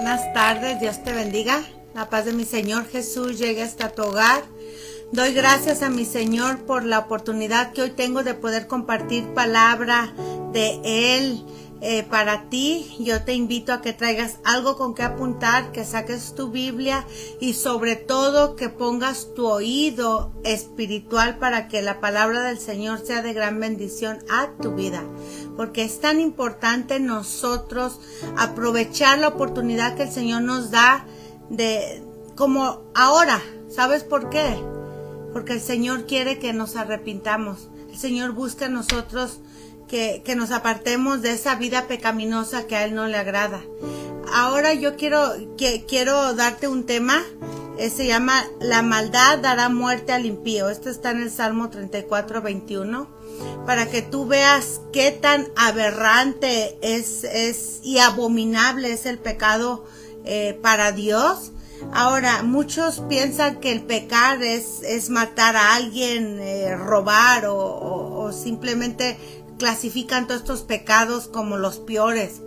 buenas tardes, Dios te bendiga. La paz de mi Señor Jesús llegue hasta tu hogar. Doy gracias a mi Señor por la oportunidad que hoy tengo de poder compartir palabra de Él para ti. Yo te invito a que traigas algo con que apuntar, que saques tu Biblia y sobre todo que pongas tu oído espiritual para que la palabra del Señor sea de gran bendición a tu vida. Porque es tan importante nosotros aprovechar la oportunidad que el Señor nos da de como ahora. ¿Sabes por qué? Porque el Señor quiere que nos arrepintamos. El Señor busca en nosotros que nos apartemos de esa vida pecaminosa que a Él no le agrada. Ahora yo quiero darte un tema. Se llama La maldad dará muerte al impío. Esto está en el Salmo 34, 21. Para que tú veas qué tan aberrante es y abominable es el pecado para Dios. Ahora, muchos piensan que el pecar es matar a alguien, robar o simplemente clasifican todos estos pecados como los peores.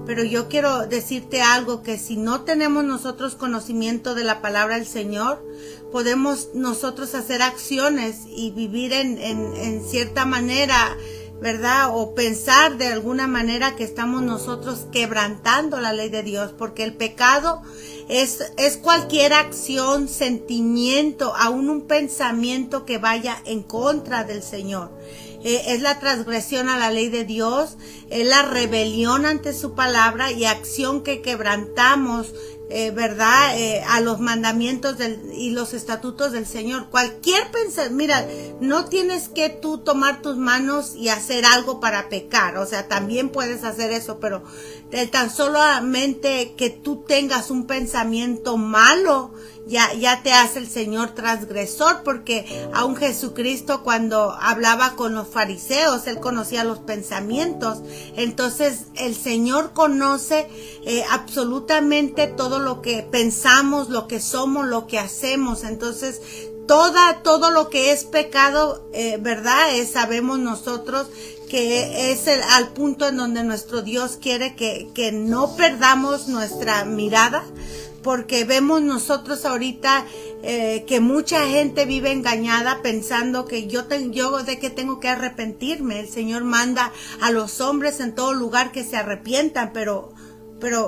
Pero yo quiero decirte algo, que si no tenemos nosotros conocimiento de la palabra del Señor, podemos nosotros hacer acciones y vivir en cierta manera, ¿verdad? O pensar de alguna manera que estamos nosotros quebrantando la ley de Dios, porque el pecado es cualquier acción, sentimiento, aún un pensamiento que vaya en contra del Señor. Es la transgresión a la ley de Dios, es la rebelión ante su palabra y acción que quebrantamos, ¿verdad? A los mandamientos y los estatutos del Señor. Cualquier pensamiento, mira, no tienes que tú tomar tus manos y hacer algo para pecar, o sea, también puedes hacer eso, pero tan solamente que tú tengas un pensamiento malo, ya te hace el Señor transgresor, porque aun Jesucristo cuando hablaba con los fariseos, Él conocía los pensamientos. Entonces el Señor conoce absolutamente todo lo que pensamos, lo que somos, lo que hacemos. Entonces todo lo que es pecado, ¿verdad? Sabemos nosotros que es al punto en donde nuestro Dios quiere que no perdamos nuestra mirada, porque vemos nosotros ahorita que mucha gente vive engañada pensando que yo de que tengo que arrepentirme. El Señor manda a los hombres en todo lugar que se arrepientan, pero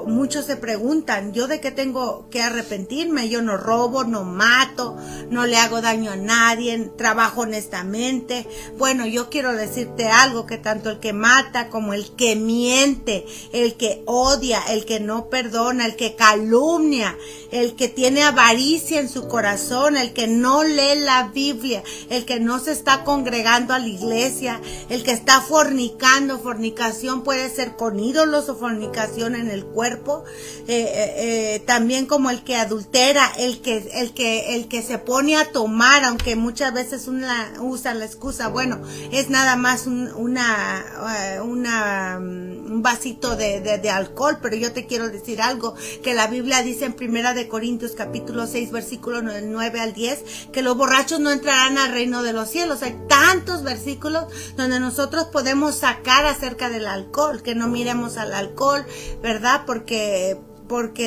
muchos se preguntan, ¿yo de qué tengo que arrepentirme? Yo no robo, no mato, no le hago daño a nadie, trabajo honestamente. Bueno, yo quiero decirte algo, que tanto el que mata como el que miente, el que odia, el que no perdona, el que calumnia, el que tiene avaricia en su corazón, el que no lee la Biblia, el que no se está congregando a la iglesia, el que está fornicando. Fornicación puede ser con ídolos o fornicación en el cuerpo, también como el que adultera, el que se pone a tomar, aunque muchas veces usa la excusa, bueno, es nada más un vasito de alcohol, pero yo te quiero decir algo, que la Biblia dice en 1 de Corintios capítulo 6 versículo 9 al 10, que los borrachos no entrarán al reino de los cielos. Hay tantos versículos donde nosotros podemos sacar acerca del alcohol, que no miremos al alcohol, ¿verdad? Porque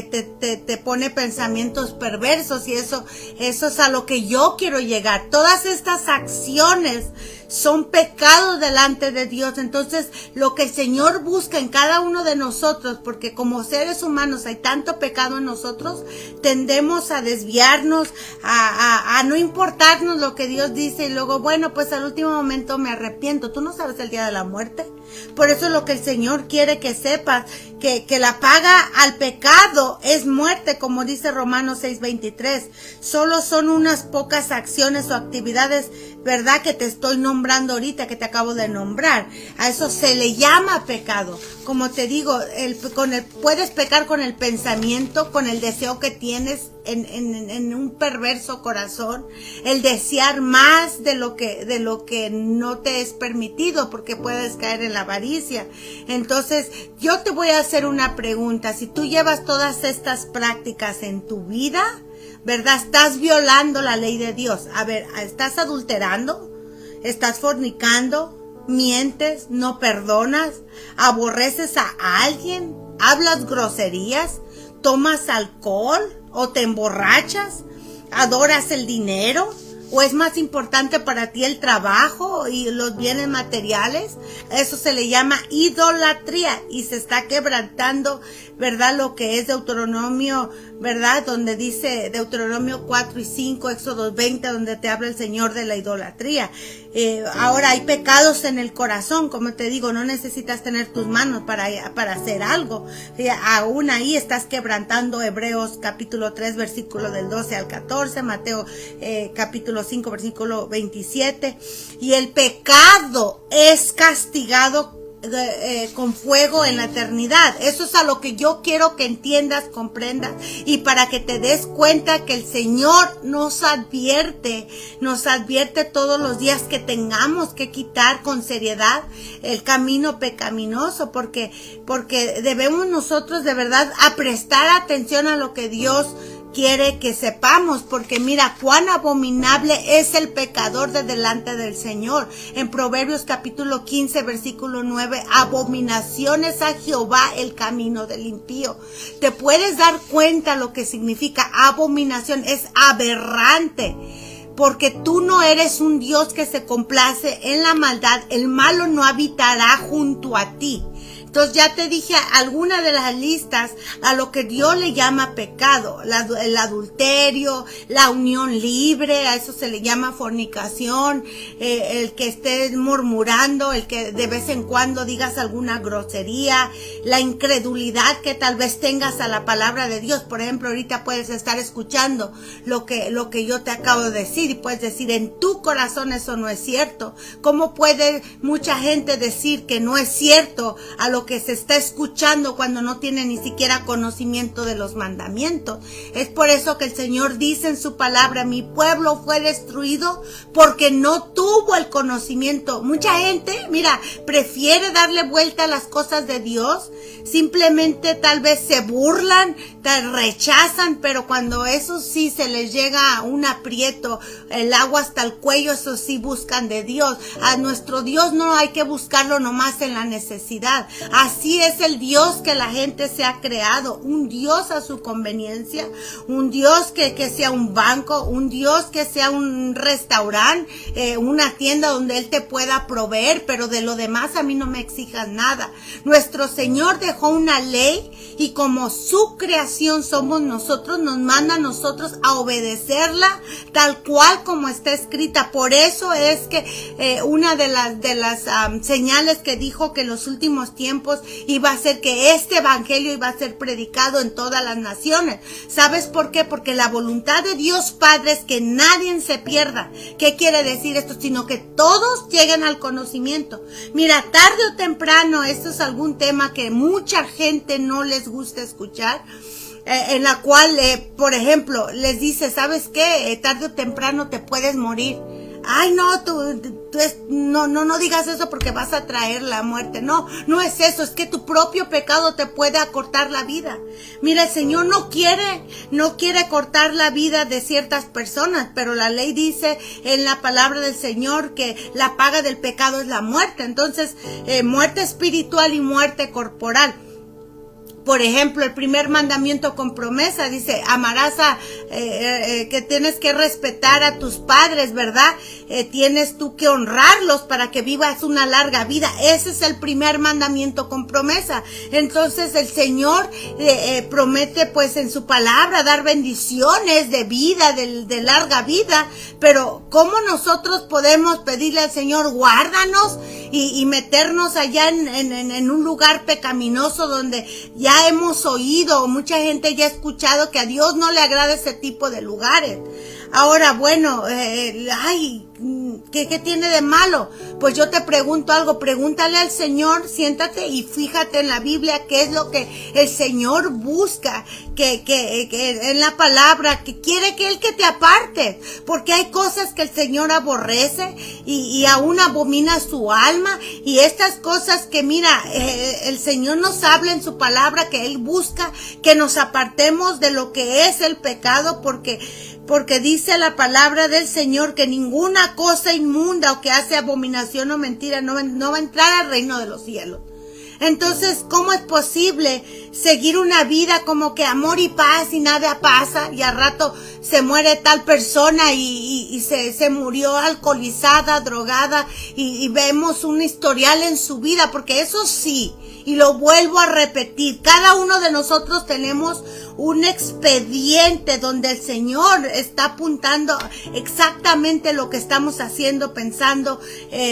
te pone pensamientos perversos, y eso es a lo que yo quiero llegar. Todas estas acciones son pecados delante de Dios. Entonces, lo que el Señor busca en cada uno de nosotros, porque como seres humanos hay tanto pecado en nosotros, tendemos a desviarnos, a no importarnos lo que Dios dice, y luego, bueno, pues al último momento me arrepiento. Tú no sabes el día de la muerte. Por eso es lo que el Señor quiere que sepas, que la paga al pecado es muerte, como dice Romanos 6:23. Solo son unas pocas acciones o actividades, ¿verdad?, que te estoy nombrando ahorita, que te acabo de nombrar. A eso se le llama pecado. Como te digo, puedes pecar con el pensamiento, con el deseo que tienes en un perverso corazón, el desear más de lo que no te es permitido, porque puedes caer en la avaricia. Entonces, yo te voy a hacer una pregunta. Si tú llevas todas estas prácticas en tu vida, ¿verdad?, estás violando la ley de Dios. A ver, ¿estás adulterando? ¿Estás fornicando? ¿Mientes? ¿No perdonas? ¿Aborreces a alguien? ¿Hablas groserías? tomas alcohol, o te emborrachas, adoras el dinero, o es más importante para ti el trabajo y los bienes materiales. Eso se le llama idolatría y se está quebrantando, ¿verdad? Lo que es Deuteronomio, ¿verdad? Donde dice Deuteronomio 4 y 5, Éxodo 20, donde te habla el Señor de la idolatría. Ahora hay pecados en el corazón, como te digo, no necesitas tener tus manos para hacer algo. Aún ahí estás quebrantando Hebreos capítulo 3, versículo del 12 al 14, Mateo capítulo 5, versículo 27. Y el pecado es castigado con fuego en la eternidad. Eso es a lo que yo quiero que entiendas, comprendas, y para que te des cuenta que el Señor nos advierte todos los días que tengamos que quitar con seriedad el camino pecaminoso, porque debemos nosotros de verdad a prestar atención a lo que Dios quiere que sepamos, porque mira cuán abominable es el pecador de delante del Señor. En Proverbios capítulo 15 versículo 9, abominaciones a Jehová el camino del impío. Te puedes dar cuenta lo que significa abominación, es aberrante. Porque tú no eres un Dios que se complace en la maldad, el malo no habitará junto a ti. Entonces ya te dije alguna de las listas a lo que Dios le llama pecado, el adulterio, la unión libre, a eso se le llama fornicación, el que estés murmurando, el que de vez en cuando digas alguna grosería, la incredulidad que tal vez tengas a la palabra de Dios. Por ejemplo, ahorita puedes estar escuchando lo que yo te acabo de decir y puedes decir en tu corazón eso no es cierto. ¿Cómo puede mucha gente decir que no es cierto a lo que se está escuchando cuando no tiene ni siquiera conocimiento de los mandamientos? Es por eso que el Señor dice en su palabra, mi pueblo fue destruido porque no tuvo el conocimiento. Mucha gente, mira, prefiere darle vuelta a las cosas de Dios, simplemente tal vez se burlan, te rechazan, pero cuando eso sí se les llega a un aprieto, el agua hasta el cuello, eso sí buscan de Dios. A nuestro Dios no hay que buscarlo nomás en la necesidad. Así es el Dios que la gente se ha creado, un Dios a su conveniencia, un Dios que sea un banco, un Dios que sea un restaurante, una tienda donde Él te pueda proveer, pero de lo demás a mí no me exijas nada. Nuestro Señor dejó una ley y como su creación somos nosotros, nos manda a nosotros a obedecerla tal cual como está escrita. Por eso es que una de las señales que dijo que en los últimos tiempos iba a ser que este evangelio iba a ser predicado en todas las naciones. ¿Sabes por qué? Porque la voluntad de Dios Padre es que nadie se pierda. ¿Qué quiere decir esto? Sino que todos lleguen al conocimiento. Mira, tarde o temprano, esto es algún tema que mucha gente no les gusta escuchar, en la cual, por ejemplo, les dice, ¿sabes qué? Tarde o temprano te puedes morir. Ay, no, no digas eso porque vas a traer la muerte. No es eso, es que tu propio pecado te puede acortar la vida. Mira, el Señor no quiere cortar la vida de ciertas personas, pero la ley dice en la palabra del Señor que la paga del pecado es la muerte. Entonces, muerte espiritual y muerte corporal. Por ejemplo, el primer mandamiento con promesa dice, amarás que tienes que respetar a tus padres, ¿verdad? Tienes tú que honrarlos para que vivas una larga vida. Ese es el primer mandamiento con promesa. Entonces el Señor promete pues en su palabra dar bendiciones de vida, de larga vida. Pero ¿cómo nosotros podemos pedirle al Señor, guárdanos y meternos allá en un lugar pecaminoso donde ya hemos oído, mucha gente ya ha escuchado que a Dios no le agrada ese tipo de lugares? Ahora, bueno, ¿qué tiene de malo? Pues yo te pregunto algo, pregúntale al Señor, siéntate y fíjate en la Biblia qué es lo que el Señor busca, que en la palabra, que quiere que Él que te aparte, porque hay cosas que el Señor aborrece y aún abomina su alma, y estas cosas que mira, el Señor nos habla en su palabra que Él busca que nos apartemos de lo que es el pecado, porque dice la palabra del Señor que ninguna cosa inmunda o que hace abominación o mentira no va a entrar al reino de los cielos. Entonces, ¿cómo es posible seguir una vida como que amor y paz y nada pasa y al rato se muere tal persona y se murió alcoholizada, drogada y vemos un historial en su vida? Porque eso sí, y lo vuelvo a repetir, cada uno de nosotros tenemos un expediente donde el Señor está apuntando exactamente lo que estamos haciendo, pensando,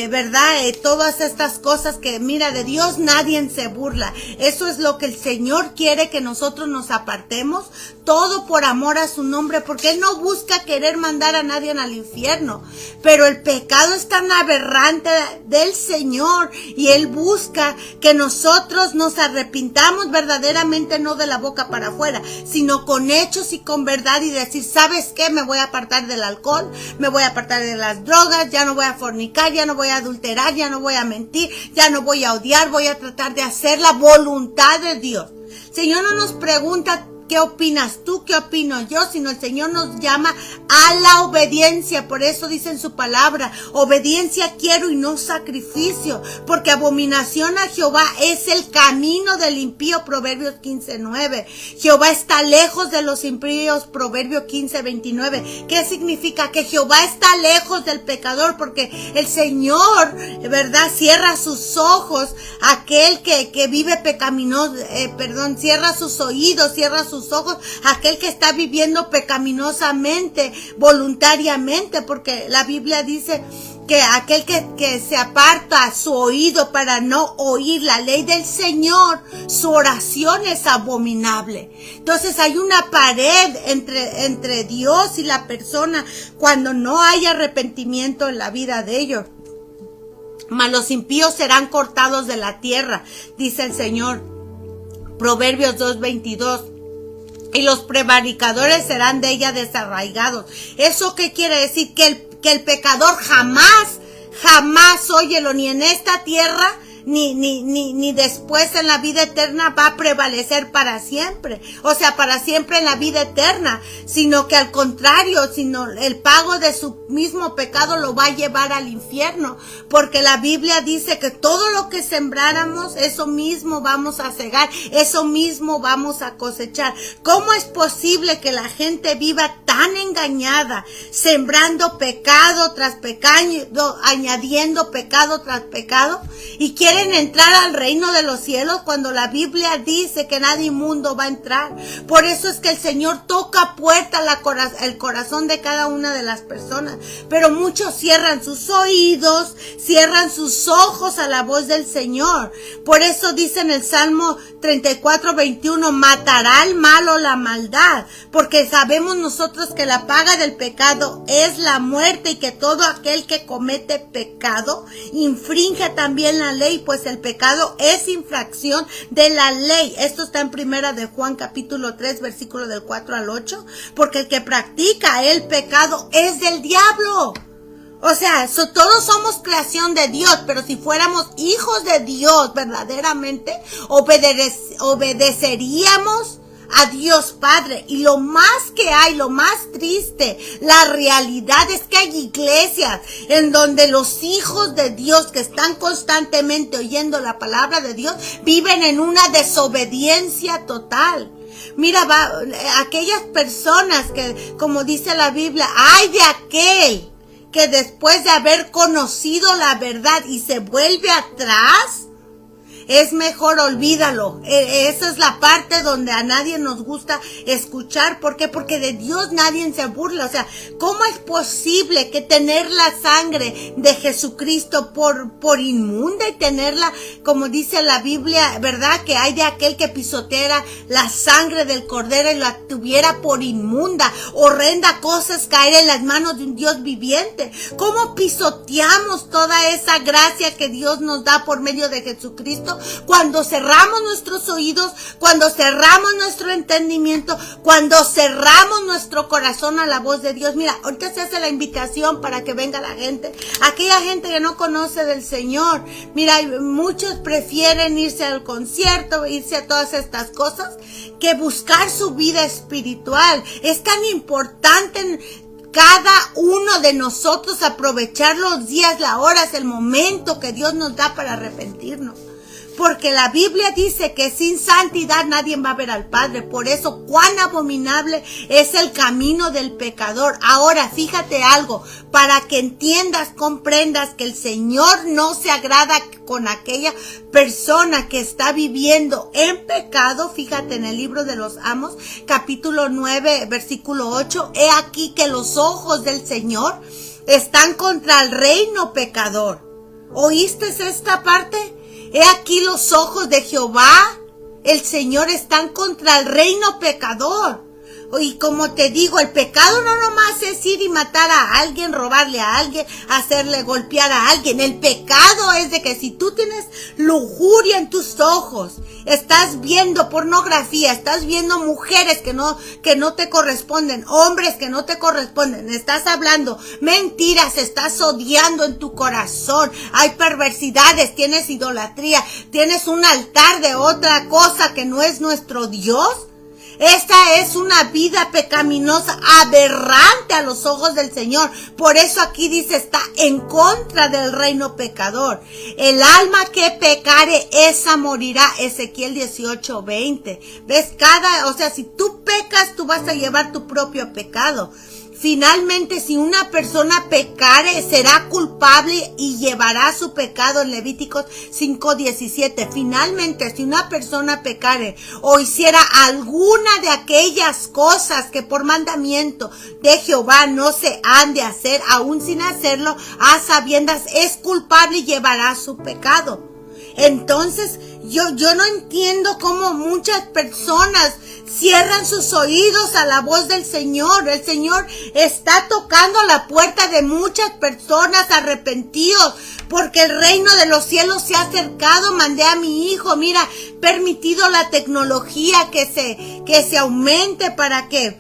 ¿verdad? Todas estas cosas que, mira, de Dios nadie se burla. Eso es lo que el Señor quiere, que nosotros nos apartemos, todo por amor a su nombre, porque Él no busca querer mandar a nadie al infierno, pero el pecado es tan aberrante del Señor y Él busca que nosotros nos arrepintamos verdaderamente, no de la boca para afuera, sino con hechos y con verdad, y decir, ¿sabes qué? Me voy a apartar del alcohol, me voy a apartar de las drogas, ya no voy a fornicar, ya no voy a adulterar, ya no voy a mentir, ya no voy a odiar, voy a tratar de hacer la voluntad de Dios. El Señor no nos pregunta ¿qué opinas tú? ¿Qué opino yo? Sino el Señor nos llama a la obediencia. Por eso dice en su palabra, obediencia quiero y no sacrificio, porque abominación a Jehová es el camino del impío, Proverbios 15:9. Jehová está lejos de los impíos, Proverbios 15:29. ¿Qué significa? Que Jehová está lejos del pecador, porque el Señor, ¿verdad?, cierra sus ojos a aquel que vive pecaminoso, cierra sus oídos, cierra sus ojos aquel que está viviendo pecaminosamente, voluntariamente, porque la Biblia dice que aquel que se aparta su oído para no oír la ley del Señor, su oración es abominable. Entonces hay una pared entre Dios y la persona cuando no hay arrepentimiento en la vida de ellos. Mas los impíos serán cortados de la tierra, dice el Señor, Proverbios 2:22. Y los prevaricadores serán de ella desarraigados. ¿Eso qué quiere decir? Que el pecador jamás, óyelo, ni en esta tierra, ni después en la vida eterna va a prevalecer para siempre. O sea, para siempre en la vida eterna. Sino que al contrario, sino el pago de su mismo pecado lo va a llevar al infierno. Porque la Biblia dice que todo lo que sembráramos, eso mismo vamos a cegar, eso mismo vamos a cosechar. ¿Cómo es posible que la gente viva tan engañada, sembrando pecado tras pecado, añadiendo pecado tras pecado? Y quieren entrar al reino de los cielos cuando la Biblia dice que nadie inmundo va a entrar. Por eso es que el Señor toca puerta el corazón de cada una de las personas. Pero muchos cierran sus oídos, cierran sus ojos a la voz del Señor. Por eso dice en el Salmo 34:21, matará al malo la maldad, porque sabemos nosotros que la paga del pecado es la muerte, y que todo aquel que comete pecado infringe también la ley, pues el pecado es infracción de la ley. Esto está en Primera de Juan capítulo 3, versículo del 4 al 8, porque el que practica el pecado es del diablo. O sea, todos somos creación de Dios, pero si fuéramos hijos de Dios verdaderamente, obedeceríamos a Dios Padre. Y lo más que hay, lo más triste, la realidad es que hay iglesias en donde los hijos de Dios que están constantemente oyendo la palabra de Dios viven en una desobediencia total. Mira, aquellas personas que, como dice la Biblia, ay de aquel que después de haber conocido la verdad y se vuelve atrás, es mejor olvídalo. Esa es la parte donde a nadie nos gusta escuchar. ¿Por qué? Porque de Dios nadie se burla. O sea, ¿cómo es posible que tener la sangre de Jesucristo por inmunda, y tenerla, como dice la Biblia, ¿verdad?, que hay de aquel que pisoteara la sangre del Cordero y la tuviera por inmunda? Horrenda cosa es caer en las manos de un Dios viviente. ¿Cómo pisoteamos toda esa gracia que Dios nos da por medio de Jesucristo? Cuando cerramos nuestros oídos, cuando cerramos nuestro entendimiento, cuando cerramos nuestro corazón a la voz de Dios. Mira, ahorita se hace la invitación para que venga la gente, aquella gente que no conoce del Señor. Mira, muchos prefieren irse al concierto, irse a todas estas cosas, que buscar su vida espiritual. Es tan importante cada uno de nosotros aprovechar los días, las horas, el momento que Dios nos da para arrepentirnos. porque la Biblia dice que sin santidad nadie va a ver al Padre. Por eso, cuán abominable es el camino del pecador. Ahora, fíjate algo, para que entiendas, comprendas que el Señor no se agrada con aquella persona que está viviendo en pecado. Fíjate en el libro de los Amos, capítulo 9, versículo 8. He aquí que los ojos del Señor están contra el reino pecador. ¿Oíste esta parte? He aquí los ojos de Jehová, el Señor, están contra el reino pecador. Y como te digo, el pecado no nomás es ir y matar a alguien, robarle a alguien, hacerle golpear a alguien. El pecado es de que si tú tienes lujuria en tus ojos, estás viendo pornografía, estás viendo mujeres que no te corresponden, hombres que no te corresponden, estás hablando mentiras, estás odiando en tu corazón, hay perversidades, tienes idolatría, tienes un altar de otra cosa que no es nuestro Dios. Esta es una vida pecaminosa, aberrante a los ojos del Señor. Por eso aquí dice, está en contra del reino pecador. El alma que pecare, esa morirá. Ezequiel 18:20. ¿Ves? Si tú pecas, tú vas a llevar tu propio pecado. Finalmente, si una persona pecare, será culpable y llevará su pecado, en Levíticos 5:17. Finalmente, si una persona pecare o hiciera alguna de aquellas cosas que por mandamiento de Jehová no se han de hacer, aún sin hacerlo, a sabiendas es culpable y llevará su pecado. Entonces, yo no entiendo cómo muchas personas cierran sus oídos a la voz del Señor. El Señor está tocando la puerta de muchas personas arrepentidos, porque el reino de los cielos se ha acercado. Mandé a mi hijo, mira, permitido la tecnología que se aumente para que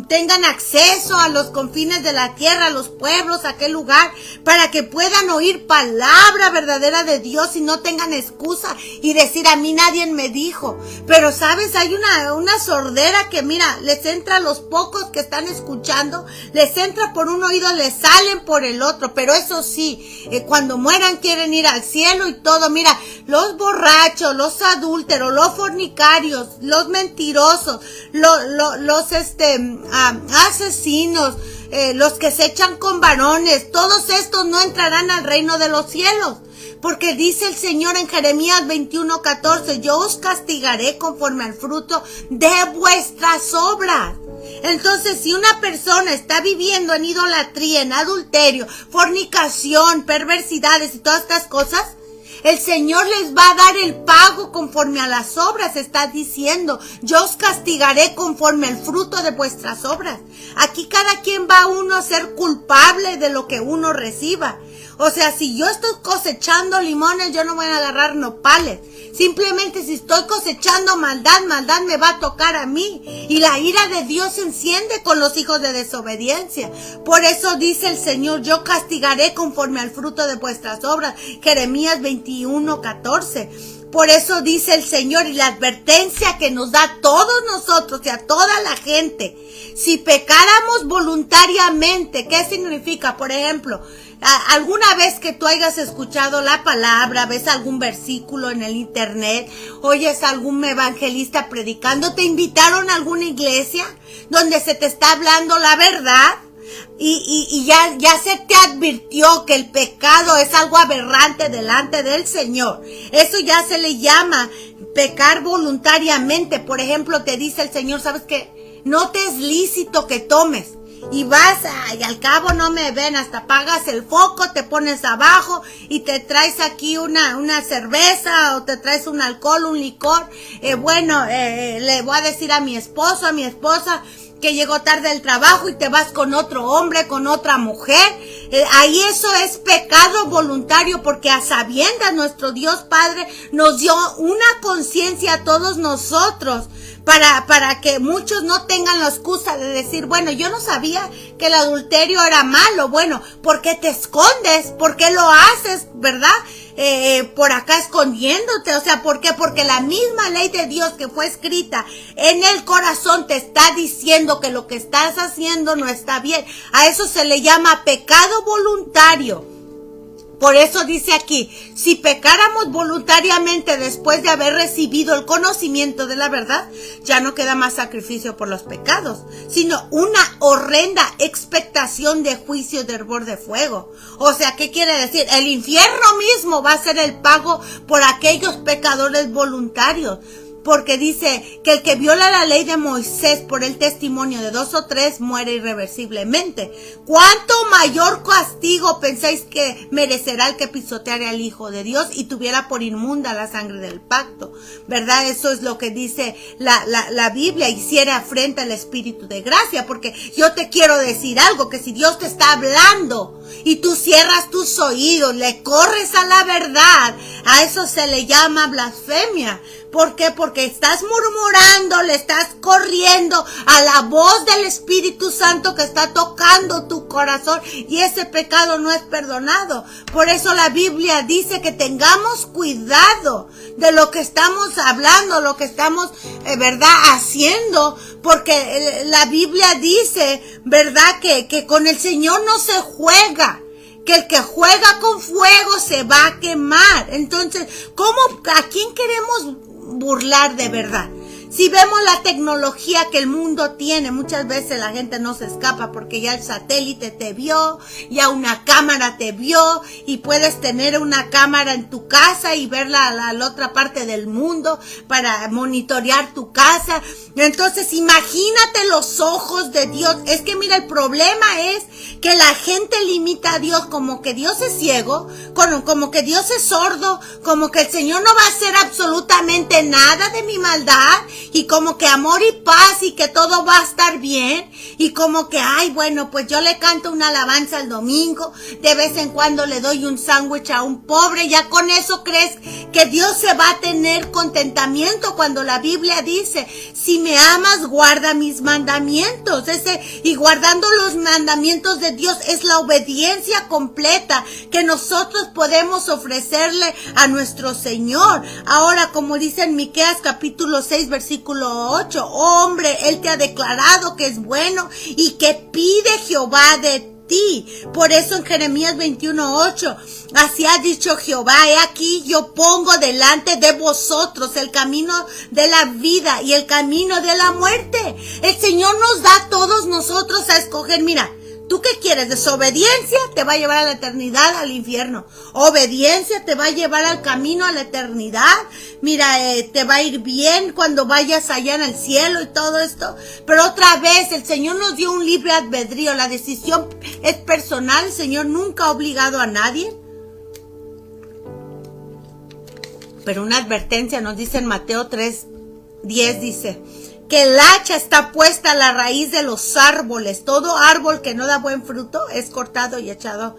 tengan acceso a los confines de la tierra, a los pueblos, a aquel lugar, para que puedan oír palabra verdadera de Dios y no tengan excusa y decir, a mí nadie me dijo. Pero sabes, hay una sordera que, mira, les entra a los pocos que están escuchando, les entra por un oído, les salen por el otro. Pero eso sí, cuando mueran quieren ir al cielo y todo. Mira, los borrachos, los adúlteros, los fornicarios, los mentirosos, los asesinos, los que se echan con varones, todos estos no entrarán al reino de los cielos. Porque dice el Señor en Jeremías 21:14, yo os castigaré conforme al fruto de vuestras obras. Entonces, si una persona está viviendo en idolatría, en adulterio, fornicación, perversidades y todas estas cosas, el Señor les va a dar el pago conforme a las obras. Está diciendo, yo os castigaré conforme al fruto de vuestras obras. Aquí cada quien va uno a ser culpable de lo que uno reciba. O sea, si yo estoy cosechando limones, yo no voy a agarrar nopales. Simplemente si estoy cosechando maldad me va a tocar a mí. Y la ira de Dios se enciende con los hijos de desobediencia. Por eso dice el Señor, yo castigaré conforme al fruto de vuestras obras. Jeremías 21:14. Por eso dice el Señor, y la advertencia que nos da a todos nosotros y a toda la gente. Si pecáramos voluntariamente, ¿qué significa? Por ejemplo, alguna vez que tú hayas escuchado la palabra, ves algún versículo en el internet, oyes a algún evangelista predicando, te invitaron a alguna iglesia donde se te está hablando la verdad, y ya se te advirtió que el pecado es algo aberrante delante del Señor. Eso ya se le llama pecar voluntariamente. Por ejemplo, te dice el Señor, ¿sabes qué? No te es lícito que tomes. Y vas, y al cabo no me ven, hasta apagas el foco, te pones abajo y te traes aquí una cerveza o te traes un alcohol, un licor. Le voy a decir a mi esposo, a mi esposa que llegó tarde del trabajo y te vas con otro hombre, con otra mujer. Ahí eso es pecado voluntario, porque a sabiendas nuestro Dios Padre nos dio una conciencia a todos nosotros para que muchos no tengan la excusa de decir, bueno, yo no sabía que el adulterio era malo. Bueno, ¿por qué te escondes? ¿Por qué lo haces? ¿Verdad? Por acá escondiéndote. O sea, ¿por qué? Porque la misma ley de Dios que fue escrita en el corazón te está diciendo que lo que estás haciendo no está bien. A eso se le llama pecado voluntario. Por eso dice aquí, si pecáramos voluntariamente después de haber recibido el conocimiento de la verdad, ya no queda más sacrificio por los pecados, sino una horrenda expectación de juicio de hervor de fuego. O sea, ¿qué quiere decir? El infierno mismo va a ser el pago por aquellos pecadores voluntarios. Porque dice que el que viola la ley de Moisés por el testimonio de 2 o 3 muere irreversiblemente. ¿Cuánto mayor castigo pensáis que merecerá el que pisoteara al Hijo de Dios y tuviera por inmunda la sangre del pacto? ¿Verdad? Eso es lo que dice la Biblia. Hiciera afrenta al Espíritu de gracia. Porque yo te quiero decir algo, que si Dios te está hablando y tú cierras tus oídos, le corres a la verdad, a eso se le llama blasfemia. ¿Por qué? Porque estás murmurando, le estás corriendo a la voz del Espíritu Santo que está tocando tu corazón y ese pecado no es perdonado. Por eso la Biblia dice que tengamos cuidado de lo que estamos hablando, lo que estamos, ¿verdad?, haciendo, porque la Biblia dice, ¿verdad?, que con el Señor no se juega. Que el que juega con fuego se va a quemar. Entonces, ¿a quién queremos burlar de verdad? Si vemos la tecnología que el mundo tiene, muchas veces la gente no se escapa porque ya el satélite te vio, ya una cámara te vio y puedes tener una cámara en tu casa y verla a la otra parte del mundo para monitorear tu casa. Entonces, imagínate los ojos de Dios. Es que mira, el problema es que la gente limita a Dios como que Dios es ciego, como que Dios es sordo, como que el Señor no va a hacer absolutamente nada de mi maldad, y como que amor y paz y que todo va a estar bien, y como que, ay, bueno, pues yo le canto una alabanza el domingo, de vez en cuando le doy un sándwich a un pobre, ya con eso crees que Dios se va a tener contentamiento, cuando la Biblia dice, si me amas, guarda mis mandamientos. Y guardando los mandamientos de Dios es la obediencia completa que nosotros podemos ofrecerle a nuestro Señor. Ahora, como dice en Miqueas capítulo 6, versículo 8, oh, hombre, Él te ha declarado que es bueno y que pide Jehová de ti. Por eso en Jeremías 21:8, así ha dicho Jehová, he aquí yo pongo delante de vosotros el camino de la vida y el camino de la muerte. El Señor nos da a todos nosotros a escoger. Mira, ¿tú qué quieres? Desobediencia te va a llevar a la eternidad, al infierno. Obediencia te va a llevar al camino a la eternidad. Mira, te va a ir bien cuando vayas allá en el cielo y todo esto. Pero otra vez, el Señor nos dio un libre albedrío. La decisión es personal. El Señor nunca ha obligado a nadie. Pero una advertencia nos dice en Mateo 3:10, dice que el hacha está puesta a la raíz de los árboles. Todo árbol que no da buen fruto es cortado y echado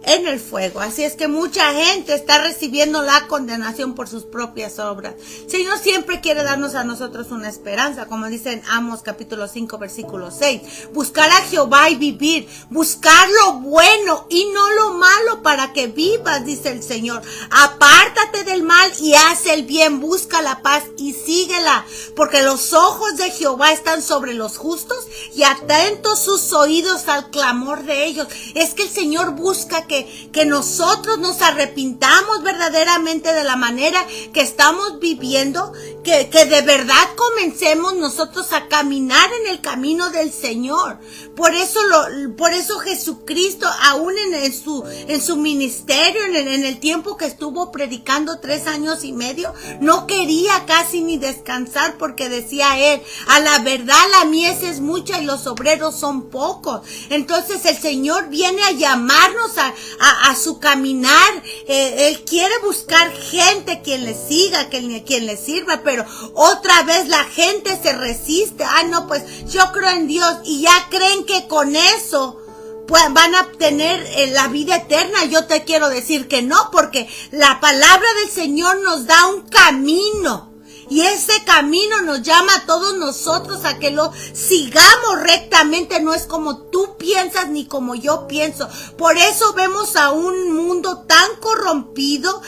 en el fuego. Así es que mucha gente está recibiendo la condenación por sus propias obras. El Señor siempre quiere darnos a nosotros una esperanza, como dice en Amos capítulo 5 versículo 6. Buscar a Jehová y vivir, buscar lo bueno y no lo malo para que vivas, dice el Señor. Apártate del mal y haz el bien, busca la paz y síguela, porque los ojos de Jehová están sobre los justos y atentos sus oídos al clamor de ellos. Es que el Señor busca que nosotros nos arrepintamos verdaderamente de la manera que estamos viviendo, que de verdad comencemos nosotros a caminar en el camino del Señor. Por eso Jesucristo, aún en su ministerio, en el tiempo que estuvo predicando 3 años y medio, no quería casi ni descansar, porque decía él, a la verdad la mies es mucha y los obreros son pocos. Entonces el Señor viene a llamarnos a su caminar. Él quiere buscar gente quien le siga, quien le sirva, pero otra vez la gente se resiste. No, pues yo creo en Dios, y ya creen que con eso pues van a obtener la vida eterna. Yo te quiero decir que no, porque la palabra del Señor nos da un camino. Y ese camino nos llama a todos nosotros a que lo sigamos rectamente. No es como tú piensas ni como yo pienso. Por eso vemos a un mundo tan corrompido,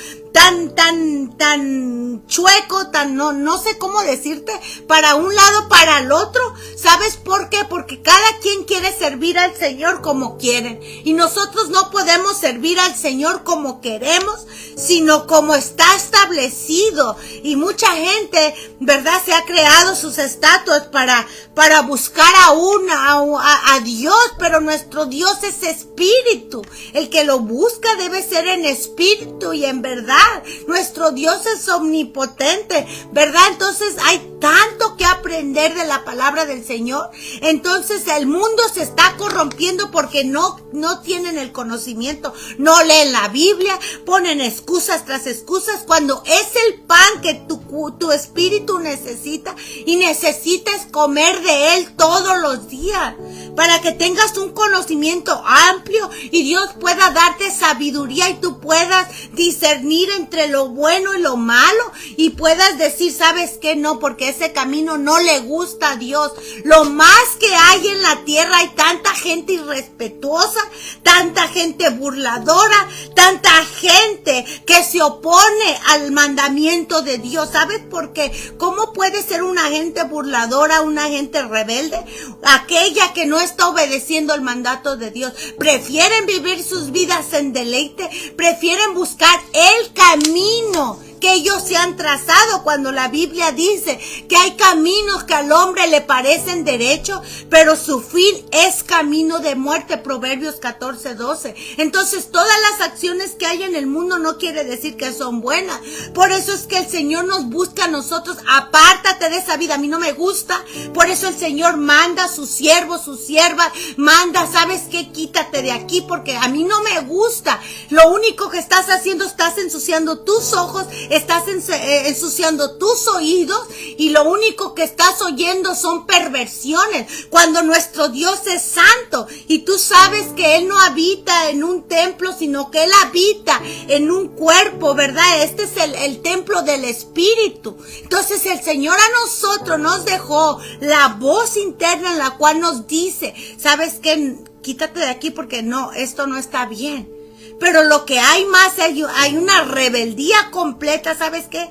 tan chueco, no sé cómo decirte, para un lado, para el otro. ¿Sabes por qué? Porque cada quien quiere servir al Señor como quieren, y nosotros no podemos servir al Señor como queremos, sino como está establecido. Y mucha gente, ¿verdad?, se ha creado sus estatuas para buscar a Dios, pero nuestro Dios es espíritu. El que lo busca debe ser en espíritu y en verdad. Nuestro Dios es omnipotente, ¿verdad? Entonces hay tanto que aprender de la palabra del Señor. Entonces el mundo se está corrompiendo porque no tienen el conocimiento, no leen la Biblia, ponen excusas tras excusas, cuando es el pan que tu espíritu necesita, y necesitas comer de él todos los días para que tengas un conocimiento amplio y Dios pueda darte sabiduría y tú puedas discernir entre lo bueno y lo malo, y puedas decir, ¿sabes qué? No, porque ese camino no le gusta a Dios. Lo más que hay en la tierra, hay tanta gente irrespetuosa, tanta gente burladora, tanta gente que se opone al mandamiento de Dios. ¿Sabes por qué? ¿Cómo puede ser una gente burladora, una gente rebelde? Aquella que no está obedeciendo el mandato de Dios. Prefieren vivir sus vidas en deleite, prefieren buscar el camino que ellos se han trazado, cuando la Biblia dice que hay caminos que al hombre le parecen derechos, pero su fin es camino de muerte, Proverbios 14:12. Entonces todas las acciones que hay en el mundo no quiere decir que son buenas. Por eso es que el Señor nos busca a nosotros. Apártate de esa vida, a mí no me gusta. Por eso el Señor manda a sus siervos, sus siervas, manda, ¿sabes qué? Quítate de aquí porque a mí no me gusta. Lo único que estás haciendo, estás ensuciando tus ojos, estás ensuciando tus oídos, y lo único que estás oyendo son perversiones, cuando nuestro Dios es santo, y tú sabes que Él no habita en un templo, sino que Él habita en un cuerpo, ¿verdad? Este es el templo del Espíritu. Entonces el Señor a nosotros nos dejó la voz interna en la cual nos dice, ¿sabes qué? Quítate de aquí porque no, esto no está bien. Pero lo que hay más, hay una rebeldía completa. ¿Sabes qué?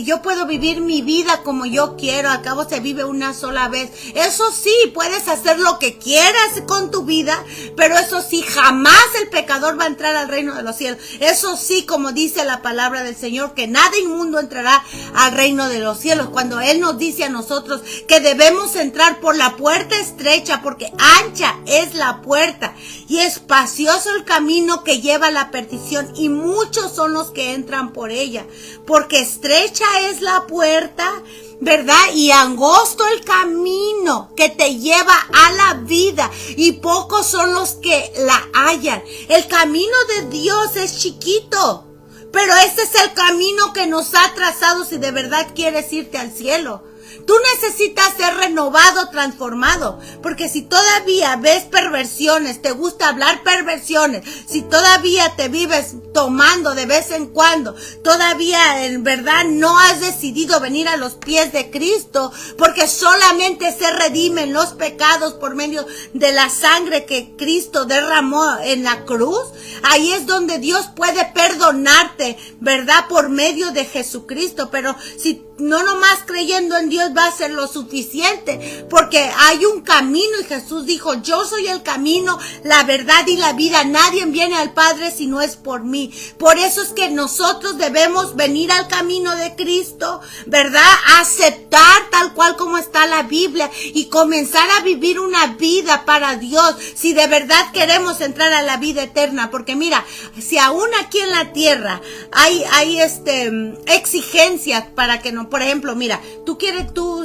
Yo puedo vivir mi vida como yo quiero, al cabo se vive una sola vez. Eso sí, puedes hacer lo que quieras con tu vida, pero eso sí, jamás el pecador va a entrar al reino de los cielos. Eso sí, como dice la palabra del Señor, que nada inmundo entrará al reino de los cielos, cuando Él nos dice a nosotros que debemos entrar por la puerta estrecha, porque ancha es la puerta y espacioso el camino que lleva a la perdición, y muchos son los que entran por ella, porque estrecha es la puerta, ¿verdad? Y angosto el camino que te lleva a la vida, y pocos son los que la hallan. El camino de Dios es chiquito, pero ese es el camino que nos ha trazado si de verdad quieres irte al cielo. Tú necesitas ser renovado, transformado, porque si todavía ves perversiones, te gusta hablar perversiones, si todavía te vives tomando de vez en cuando, todavía en verdad no has decidido venir a los pies de Cristo, porque solamente se redimen los pecados por medio de la sangre que Cristo derramó en la cruz. Ahí es donde Dios puede perdonarte, ¿verdad? Por medio de Jesucristo. Pero si no nomás creyendo en Dios va a ser lo suficiente, porque hay un camino, y Jesús dijo, yo soy el camino, la verdad y la vida. Nadie viene al Padre si no es por mí. Por eso es que nosotros debemos venir al camino de Cristo, ¿verdad? Aceptar tal cual como está la Biblia y comenzar a vivir una vida para Dios, si de verdad queremos entrar a la vida eterna. Porque mira, si aún aquí en la tierra hay exigencias para que no, por ejemplo, mira, tú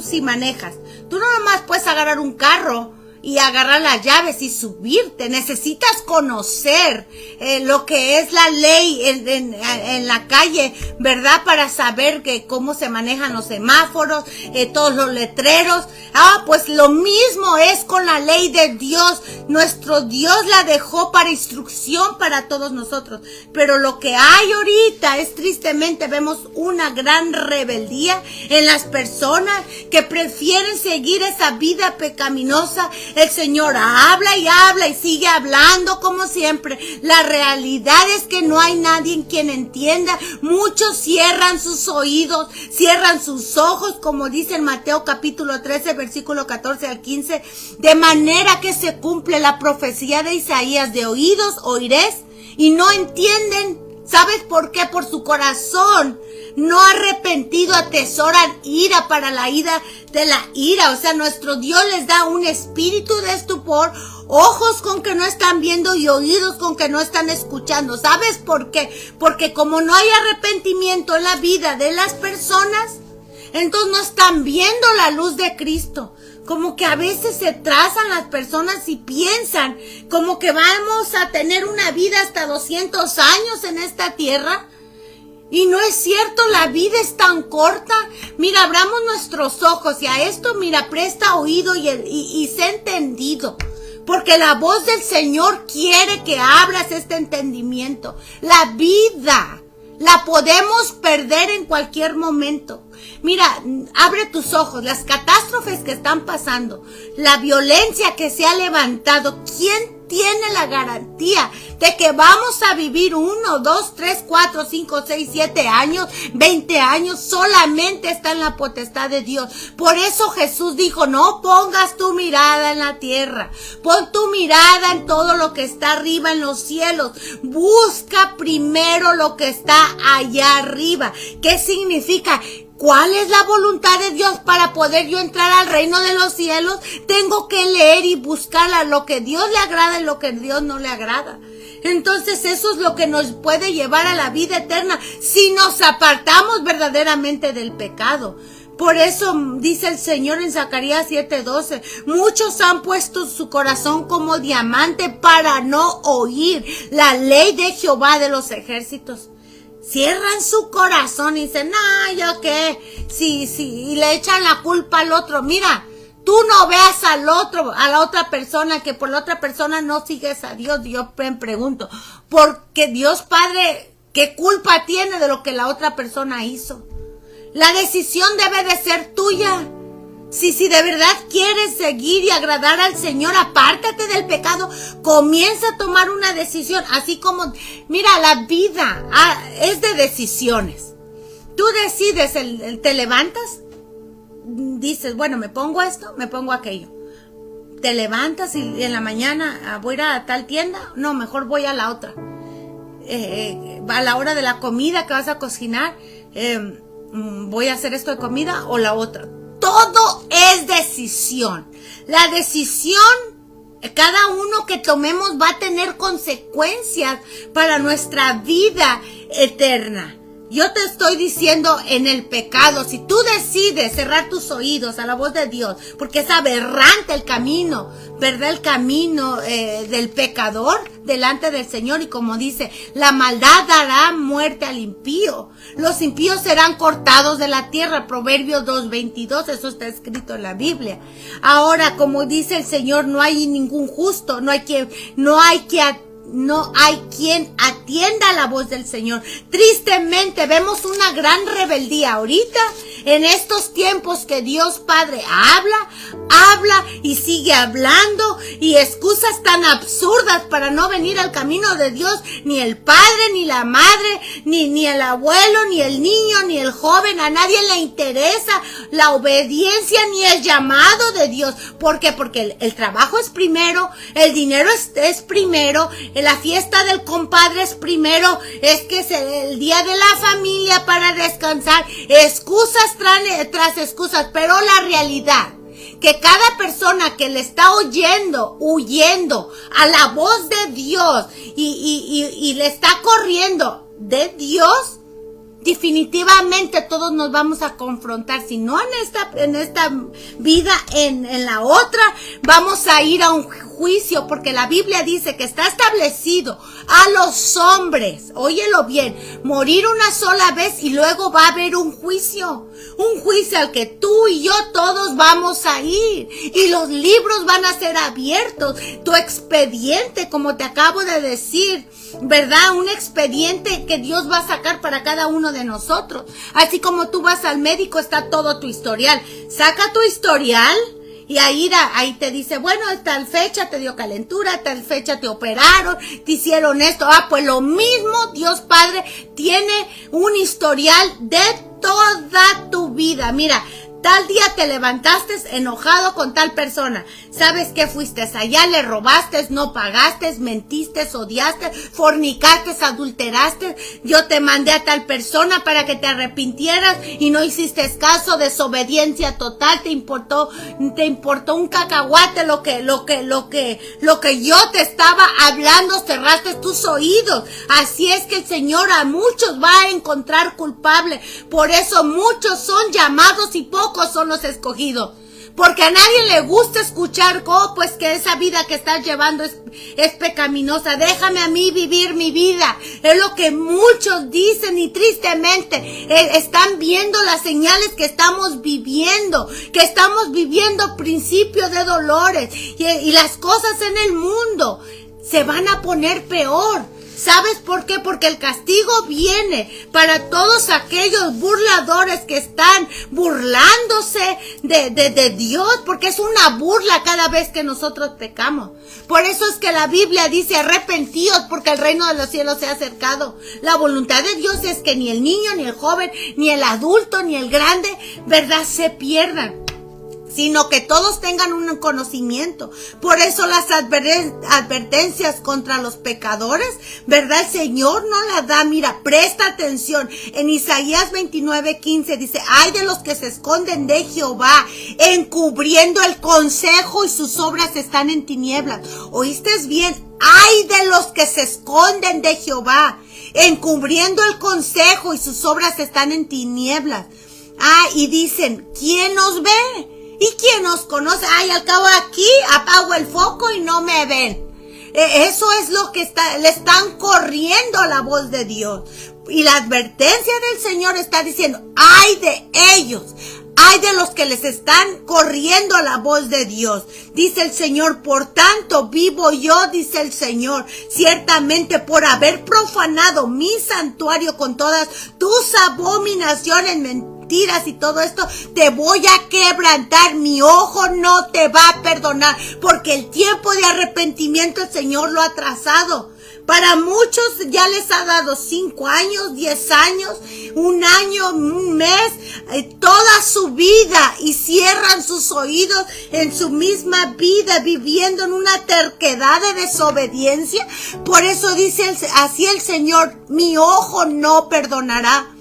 si manejas, tú no nomás puedes agarrar un carro y agarrar las llaves y subirte. Necesitas conocer lo que es la ley en la calle, ¿verdad? Para saber cómo se manejan los semáforos, todos los letreros. Pues lo mismo es con la ley de Dios. Nuestro Dios la dejó para instrucción para todos nosotros. Pero lo que hay ahorita es, tristemente, vemos una gran rebeldía en las personas que prefieren seguir esa vida pecaminosa, El Señor habla y habla y sigue hablando como siempre. La realidad es que no hay nadie en quien entienda. Muchos cierran sus oídos, cierran sus ojos, como dice en Mateo capítulo 13, versículo 14 al 15, de manera que se cumple la profecía de Isaías: de oídos oiréis y no entienden. ¿Sabes por qué? Por su corazón no arrepentido atesoran ira para la ira de la ira. O sea, nuestro Dios les da un espíritu de estupor, ojos con que no están viendo y oídos con que no están escuchando. ¿Sabes por qué? Porque como no hay arrepentimiento en la vida de las personas, entonces no están viendo la luz de Cristo. Como que a veces se trazan las personas y piensan como que vamos a tener una vida hasta 200 años en esta tierra. Y no es cierto, la vida es tan corta. Mira, abramos nuestros ojos y a esto, mira, presta oído y sé entendido. Porque la voz del Señor quiere que abras este entendimiento. La vida la podemos perder en cualquier momento. Mira, abre tus ojos, las catástrofes que están pasando, la violencia que se ha levantado. ¿Quién tiene la garantía de que vamos a vivir 1, 2, 3, 4, 5, 6, 7 años, 20 años? Solamente está en la potestad de Dios. Por eso Jesús dijo: no pongas tu mirada en la tierra, pon tu mirada en todo lo que está arriba en los cielos. Busca primero lo que está allá arriba. ¿Qué significa? ¿Cuál es la voluntad de Dios para poder yo entrar al reino de los cielos? Tengo que leer y buscar a lo que Dios le agrada y lo que Dios no le agrada. Entonces eso es lo que nos puede llevar a la vida eterna si nos apartamos verdaderamente del pecado. Por eso dice el Señor en Zacarías 7:12, muchos han puesto su corazón como diamante para no oír la ley de Jehová de los ejércitos. Cierran su corazón y dicen: no, ¿yo qué? Sí, y le echan la culpa al otro. Mira, tú no veas al otro, a la otra persona, que por la otra persona no sigues a Dios. Yo me pregunto, porque Dios Padre, ¿qué culpa tiene de lo que la otra persona hizo? La decisión debe de ser tuya. Si de verdad quieres seguir y agradar al Señor, apártate del pecado, comienza a tomar una decisión. Así como, mira, la vida es de decisiones. Tú decides, te levantas, dices: bueno, me pongo esto, me pongo aquello. Te levantas y en la mañana voy a ir a tal tienda, no, mejor voy a la otra. A la hora de la comida que vas a cocinar, voy a hacer esto de comida o la otra. Todo es decisión. La decisión, cada uno que tomemos va a tener consecuencias para nuestra vida eterna. Yo te estoy diciendo, en el pecado, si tú decides cerrar tus oídos a la voz de Dios, porque es aberrante el camino, ¿verdad? El camino del pecador delante del Señor. Y como dice, la maldad dará muerte al impío. Los impíos serán cortados de la tierra. Proverbios 2:22, eso está escrito en la Biblia. Ahora, como dice el Señor, no hay ningún justo, no hay quien atienda a la voz del Señor. Tristemente vemos una gran rebeldía ahorita en estos tiempos, que Dios Padre habla y sigue hablando, y excusas tan absurdas para no venir al camino de Dios. Ni el padre, ni la madre, ni el abuelo, ni el niño, ni el joven, a nadie le interesa la obediencia ni el llamado de Dios. ¿Por qué? Porque el trabajo es primero, el dinero es primero, la fiesta del compadre es primero, es que es el día de la familia para descansar, excusas tras excusas. Pero la realidad, que cada persona que le está huyendo a la voz de Dios y le está corriendo de Dios, definitivamente todos nos vamos a confrontar. Si no en esta vida, en la otra, vamos a ir a un juicio, porque la Biblia dice que está establecido a los hombres, óyelo bien, morir una sola vez y luego va a haber un juicio al que tú y yo todos vamos a ir, y los libros van a ser abiertos. Tu expediente, como te acabo de decir, ¿verdad? Un expediente que Dios va a sacar para cada uno de nosotros. Así como tú vas al médico, está todo tu historial. Saca tu historial Y ahí te dice, bueno, tal fecha te dio calentura, tal fecha te operaron, te hicieron esto. Pues lo mismo Dios Padre tiene un historial de toda tu vida. Mira, tal día te levantaste enojado con tal persona. ¿Sabes qué? Fuiste allá, le robaste, no pagaste, mentiste, odiaste, fornicaste, adulteraste. Yo te mandé a tal persona para que te arrepintieras y no hiciste caso, desobediencia total. Te importó un cacahuate lo que yo te estaba hablando, cerraste tus oídos. Así es que el Señor a muchos va a encontrar culpable. Por eso muchos son llamados y pocos son los escogidos. Porque a nadie le gusta escuchar, pues que esa vida que estás llevando es pecaminosa. Déjame a mí vivir mi vida. Es lo que muchos dicen y tristemente están viendo las señales que estamos viviendo principio de dolores. Y las cosas en el mundo se van a poner peor. ¿Sabes por qué? Porque el castigo viene para todos aquellos burladores que están burlándose de Dios, porque es una burla cada vez que nosotros pecamos. Por eso es que la Biblia dice, arrepentíos porque el reino de los cielos se ha acercado. La voluntad de Dios es que ni el niño, ni el joven, ni el adulto, ni el grande, ¿verdad?, se pierdan, sino que todos tengan un conocimiento. Por eso las advertencias contra los pecadores, ¿verdad?, el Señor no las da. Mira, presta atención. En Isaías 29:15 dice, ay de los que se esconden de Jehová, encubriendo el consejo y sus obras están en tinieblas. ¿Oíste bien? Ay de los que se esconden de Jehová, encubriendo el consejo y sus obras están en tinieblas. Y dicen, ¿quién nos ve? ¿Y quién nos conoce? Al cabo aquí apago el foco y no me ven. Eso es lo que le están corriendo a la voz de Dios. Y la advertencia del Señor está diciendo, ay de ellos, ay de los que les están corriendo a la voz de Dios. Dice el Señor, por tanto vivo yo, dice el Señor, ciertamente por haber profanado mi santuario con todas tus abominaciones, mentiras y todo esto, te voy a quebrantar. Mi ojo no te va a perdonar, porque el tiempo de arrepentimiento el Señor lo ha trazado. Para muchos ya les ha dado 5 años, 10 años, 1 año, 1 mes, toda su vida, y cierran sus oídos en su misma vida, viviendo en una terquedad de desobediencia. Por eso dice así el Señor, mi ojo no perdonará.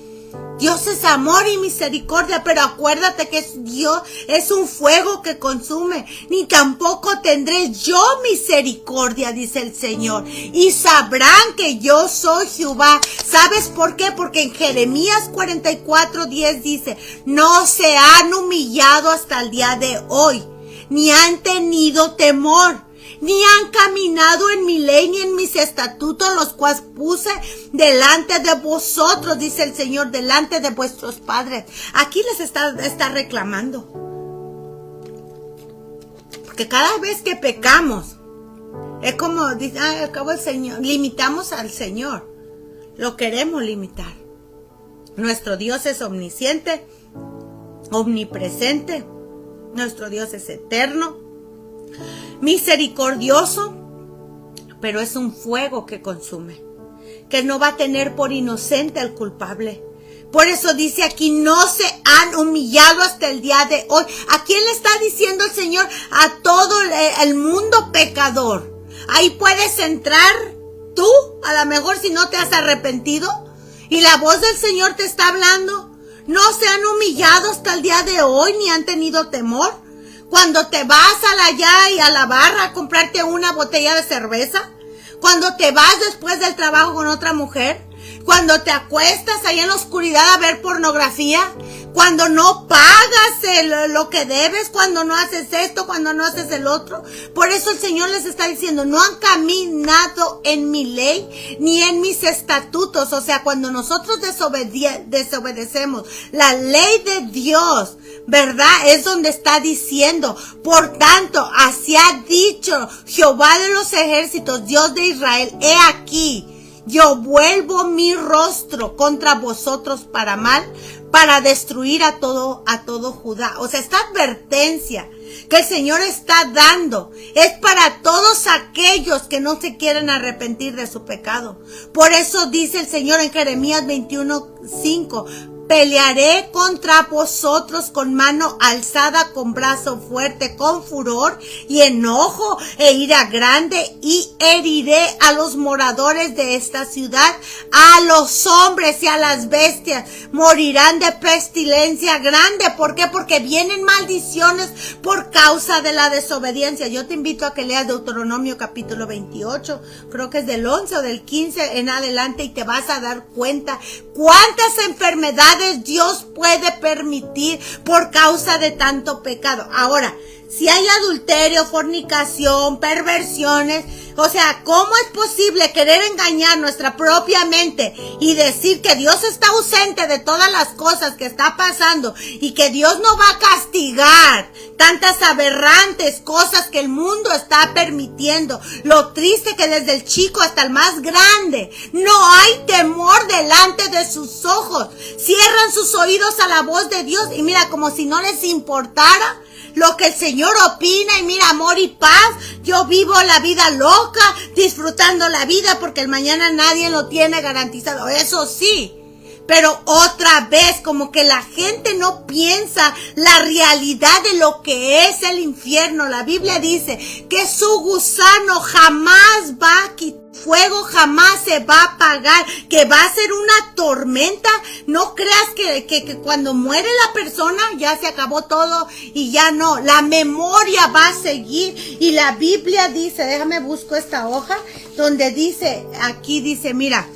Dios es amor y misericordia, pero acuérdate que Dios es un fuego que consume. Ni tampoco tendré yo misericordia, dice el Señor. Y sabrán que yo soy Jehová. ¿Sabes por qué? Porque en Jeremías 44:10 dice, no se han humillado hasta el día de hoy, ni han tenido temor, ni han caminado en mi ley ni en mis estatutos, los cuales puse delante de vosotros, dice el Señor, delante de vuestros padres. Aquí les está reclamando. Porque cada vez que pecamos, es como dice, al cabo el Señor, limitamos al Señor. Lo queremos limitar. Nuestro Dios es omnisciente, omnipresente. Nuestro Dios es eterno, misericordioso, pero es un fuego que consume, que no va a tener por inocente al culpable. Por eso dice aquí, no se han humillado hasta el día de hoy. ¿A quién le está diciendo el Señor? A todo el mundo pecador. Ahí puedes entrar tú, a lo mejor si no te has arrepentido, y la voz del Señor te está hablando. No se han humillado hasta el día de hoy, ni han tenido temor. Cuando te vas a la barra a comprarte una botella de cerveza, cuando te vas después del trabajo con otra mujer, cuando te acuestas ahí en la oscuridad a ver pornografía, cuando no pagas lo que debes, cuando no haces esto, cuando no haces el otro. Por eso el Señor les está diciendo, no han caminado en mi ley ni en mis estatutos. O sea, cuando nosotros desobedecemos la ley de Dios, ¿verdad? Es donde está diciendo, por tanto, así ha dicho Jehová de los ejércitos, Dios de Israel, he aquí, yo vuelvo mi rostro contra vosotros para mal, para destruir a todo Judá. O sea, esta advertencia que el Señor está dando es para todos aquellos que no se quieren arrepentir de su pecado. Por eso dice el Señor en Jeremías 21:5: pelearé contra vosotros con mano alzada, con brazo fuerte, con furor y enojo e ira grande, y heriré a los moradores de esta ciudad, a los hombres y a las bestias. Morirán de pestilencia grande. ¿Por qué? Porque vienen maldiciones por causa de la desobediencia. Yo te invito a que leas Deuteronomio capítulo 28, creo que es del 11 o del 15 en adelante, y te vas a dar cuenta cuántas enfermedades Dios puede permitir por causa de tanto pecado. Ahora, si hay adulterio, fornicación, perversiones, o sea, ¿cómo es posible querer engañar nuestra propia mente y decir que Dios está ausente de todas las cosas que está pasando y que Dios no va a castigar tantas aberrantes cosas que el mundo está permitiendo? Lo triste que desde el chico hasta el más grande no hay temor delante de sus ojos. Cierran sus oídos a la voz de Dios y mira, como si no les importara lo que el Señor opina, y mira, amor y paz, yo vivo la vida loca, disfrutando la vida porque el mañana nadie lo tiene garantizado. Eso sí, pero otra vez como que la gente no piensa la realidad de lo que es el infierno. La Biblia dice que su gusano jamás va a quitar, fuego jamás se va a apagar, que va a ser una tormenta. No creas que cuando muere la persona ya se acabó todo y ya no. La memoria va a seguir, y la Biblia dice, déjame busco esta hoja, donde dice, aquí dice, mira,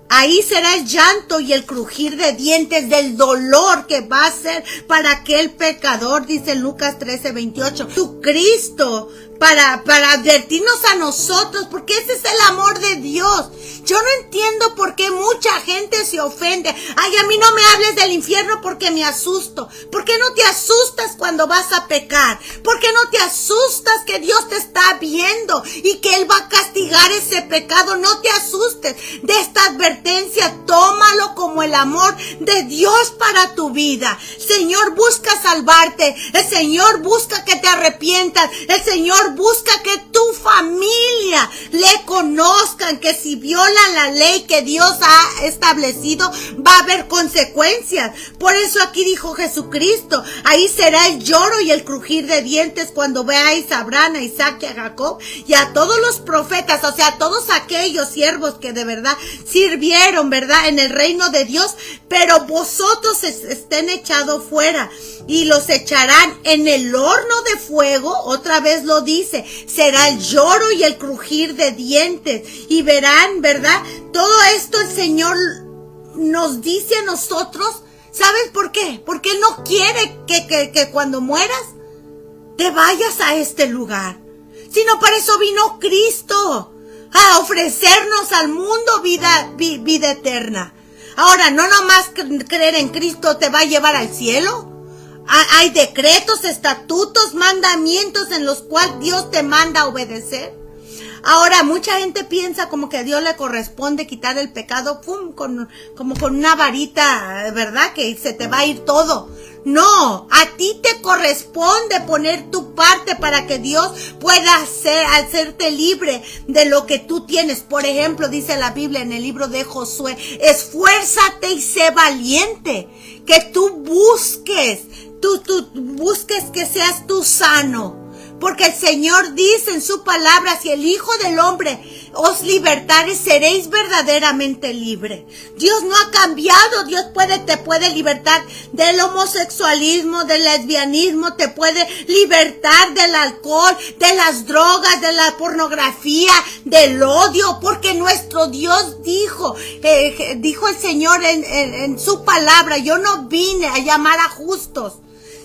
ahí será el llanto y el crujir de dientes del dolor que va a ser para aquel pecador, dice Lucas 13:28. Tu Cristo para advertirnos a nosotros, porque ese es el amor de Dios. Yo no entiendo por qué mucha gente se ofende. Ay, a mí no me hables del infierno porque me asusto. ¿Por qué no te asustas cuando vas a pecar? ¿Por qué no te asustas que Dios te está viendo y que Él va a castigar ese pecado? No te asustes de esta advertencia. Tómalo como el amor de Dios para tu vida. El Señor busca salvarte. El Señor busca que te arrepientas. El Señor busca que tu familia le conozcan, que si violan la ley que Dios ha establecido, va a haber consecuencias. Por eso aquí dijo Jesucristo, ahí será el lloro y el crujir de dientes cuando veáis a Abraham, a Isaac y a Jacob y a todos los profetas, o sea, a todos aquellos siervos que de verdad sirvieron, ¿verdad?, en el reino de Dios, pero vosotros estén echados fuera, y los echarán en el horno de fuego. Otra vez lo dice, será el lloro y el crujir de dientes, y verán, ¿verdad? Todo esto el Señor nos dice a nosotros. ¿Sabes por qué? Porque Él no quiere que cuando mueras te vayas a este lugar, sino para eso vino Cristo, a ofrecernos al mundo vida eterna. Ahora, no nomás creer en Cristo te va a llevar al cielo. Hay decretos, estatutos, mandamientos en los cuales Dios te manda a obedecer. Ahora, mucha gente piensa como que a Dios le corresponde quitar el pecado, como con una varita, ¿verdad?, que se te va a ir todo. No, a ti te corresponde poner tu parte para que Dios pueda hacerte libre de lo que tú tienes. Por ejemplo, dice la Biblia en el libro de Josué, esfuérzate y sé valiente, que tú busques que seas tú sano. Porque el Señor dice en su palabra, si el Hijo del Hombre os libertare, seréis verdaderamente libres. Dios no ha cambiado. Dios te puede libertar del homosexualismo, del lesbianismo, te puede libertar del alcohol, de las drogas, de la pornografía, del odio, porque nuestro Dios dijo el Señor en su palabra, yo no vine a llamar a justos,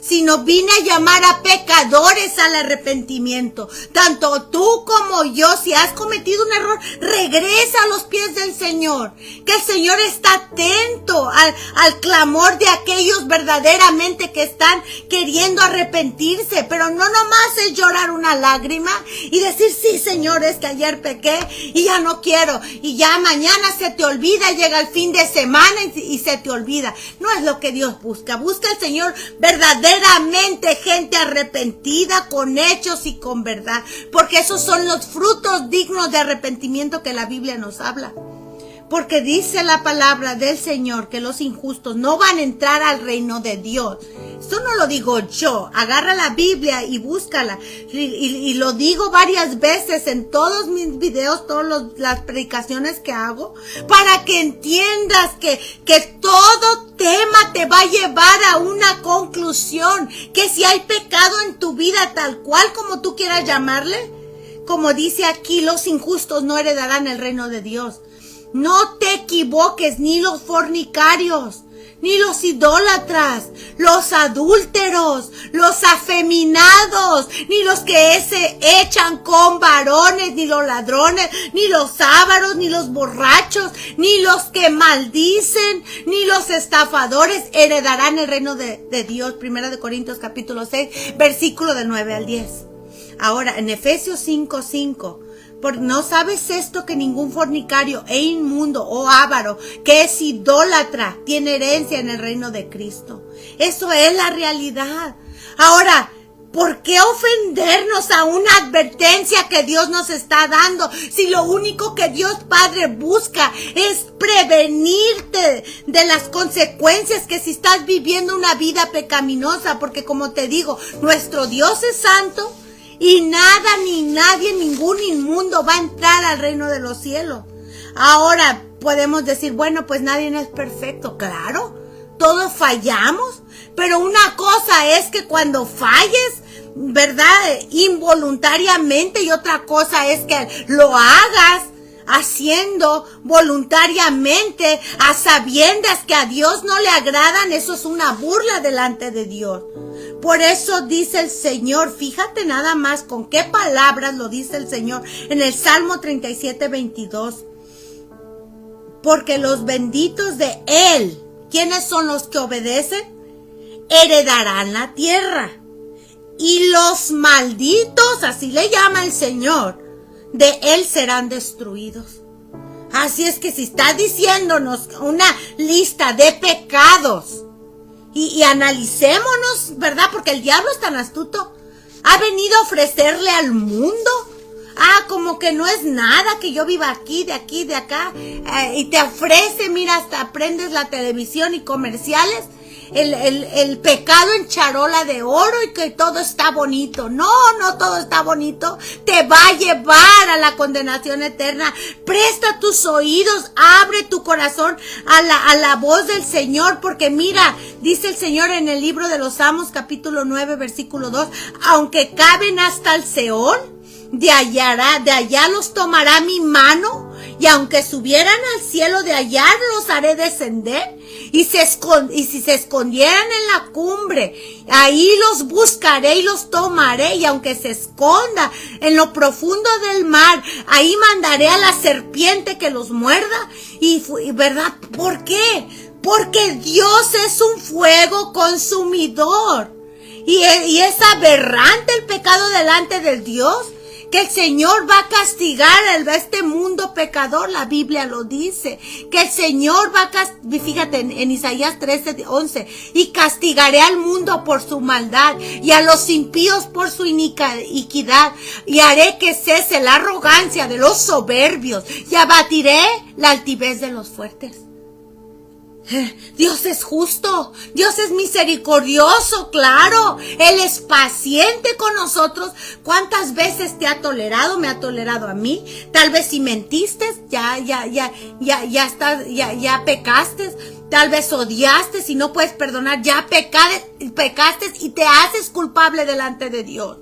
sino vine a llamar a pecadores al arrepentimiento. Tanto tú como yo, si has cometido un error, regresa a los pies del Señor. Que el Señor está atento al clamor de aquellos verdaderamente que están queriendo arrepentirse, pero no nomás es llorar una lágrima y decir, sí, Señor, es que ayer pequé y ya no quiero, y ya mañana se te olvida, llega el fin de semana y se te olvida. No es lo que Dios busca. Busca el Señor verdaderamente gente arrepentida con hechos y con verdad, porque esos son los frutos dignos de arrepentimiento que la Biblia nos habla. Porque dice la palabra del Señor que los injustos no van a entrar al reino de Dios. Esto no lo digo yo. Agarra la Biblia y búscala. Y lo digo varias veces en todos mis videos, todas las predicaciones que hago, para que entiendas que todo tema te va a llevar a una conclusión. Que si hay pecado en tu vida, tal cual como tú quieras llamarle, como dice aquí, los injustos no heredarán el reino de Dios. No te equivoques, ni los fornicarios, ni los idólatras, los adúlteros, los afeminados, ni los que se echan con varones, ni los ladrones, ni los ávaros, ni los borrachos, ni los que maldicen, ni los estafadores heredarán el reino de Dios. 1 Corintios capítulo 6, versículo del 9 al 10. Ahora, en Efesios 5:5. Porque no sabes esto, que ningún fornicario e inmundo o avaro que es idólatra tiene herencia en el reino de Cristo. Eso es la realidad. Ahora, ¿por qué ofendernos a una advertencia que Dios nos está dando? Si lo único que Dios Padre busca es prevenirte de las consecuencias que si estás viviendo una vida pecaminosa. Porque como te digo, nuestro Dios es santo. Y nada ni nadie, ningún inmundo va a entrar al reino de los cielos. Ahora podemos decir, bueno, pues nadie es perfecto. Claro, todos fallamos. Pero una cosa es que cuando falles, ¿verdad? Involuntariamente, y otra cosa es que lo hagas haciendo voluntariamente, a sabiendas que a Dios no le agradan. Eso es una burla delante de Dios. Por eso dice el Señor, fíjate nada más con qué palabras lo dice el Señor en el Salmo 37:22. Porque los benditos de Él, ¿quiénes son los que obedecen? Heredarán la tierra. Y los malditos, así le llama el Señor, de Él serán destruidos. Así es que si está diciéndonos una lista de pecados, y analicémonos, ¿verdad? Porque el diablo es tan astuto. Ha venido a ofrecerle al mundo. Como que no es nada que yo viva aquí, de acá. Y te ofrece, mira, hasta prendes la televisión y comerciales. El pecado en charola de oro y que todo está bonito. No todo está bonito. Te va a llevar a la condenación eterna. Presta tus oídos, abre tu corazón a la voz del Señor, porque mira, dice el Señor en el libro de los Salmos capítulo 9 versículo 2, aunque caben hasta el Seol, de allá los tomará mi mano, y aunque subieran al cielo, de allá los haré descender. Y si se escondieran en la cumbre, ahí los buscaré y los tomaré. Y aunque se esconda en lo profundo del mar, ahí mandaré a la serpiente que los muerda. Y ¿verdad? ¿Por qué? Porque Dios es un fuego consumidor. Y es aberrante el pecado delante de Dios, que el Señor va a castigar a este mundo pecador. La Biblia lo dice, que el Señor va a castigar, fíjate en Isaías 13:11, y castigaré al mundo por su maldad y a los impíos por su iniquidad, y haré que cese la arrogancia de los soberbios y abatiré la altivez de los fuertes. Dios es justo, Dios es misericordioso, claro, Él es paciente con nosotros. ¿Cuántas veces te ha tolerado? Me ha tolerado a mí. Tal vez si mentiste, ya pecaste. Tal vez odiaste, si no puedes perdonar, ya pecaste y te haces culpable delante de Dios.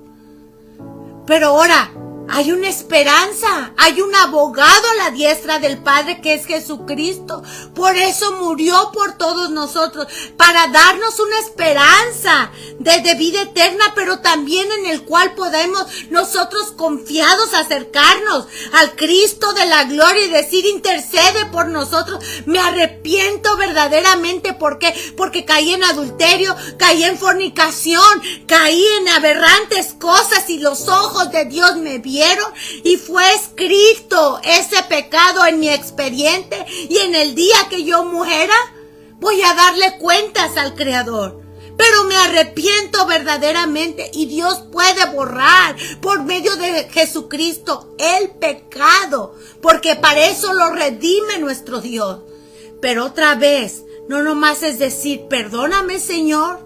Pero ahora, Hay una esperanza, hay un abogado a la diestra del Padre que es Jesucristo. Por eso murió por todos nosotros, para darnos una esperanza de vida eterna, pero también en el cual podemos nosotros confiados acercarnos al Cristo de la gloria y decir: intercede por nosotros. Me arrepiento verdaderamente. ¿Por qué? Porque caí en adulterio, caí en fornicación, caí en aberrantes cosas y los ojos de Dios me vieron y fue escrito ese pecado en mi expediente, y en el día que yo muera voy a darle cuentas al Creador. Pero me arrepiento verdaderamente y Dios puede borrar por medio de Jesucristo el pecado, porque para eso lo redime nuestro Dios. Pero otra vez, no nomás es decir: perdóname, Señor,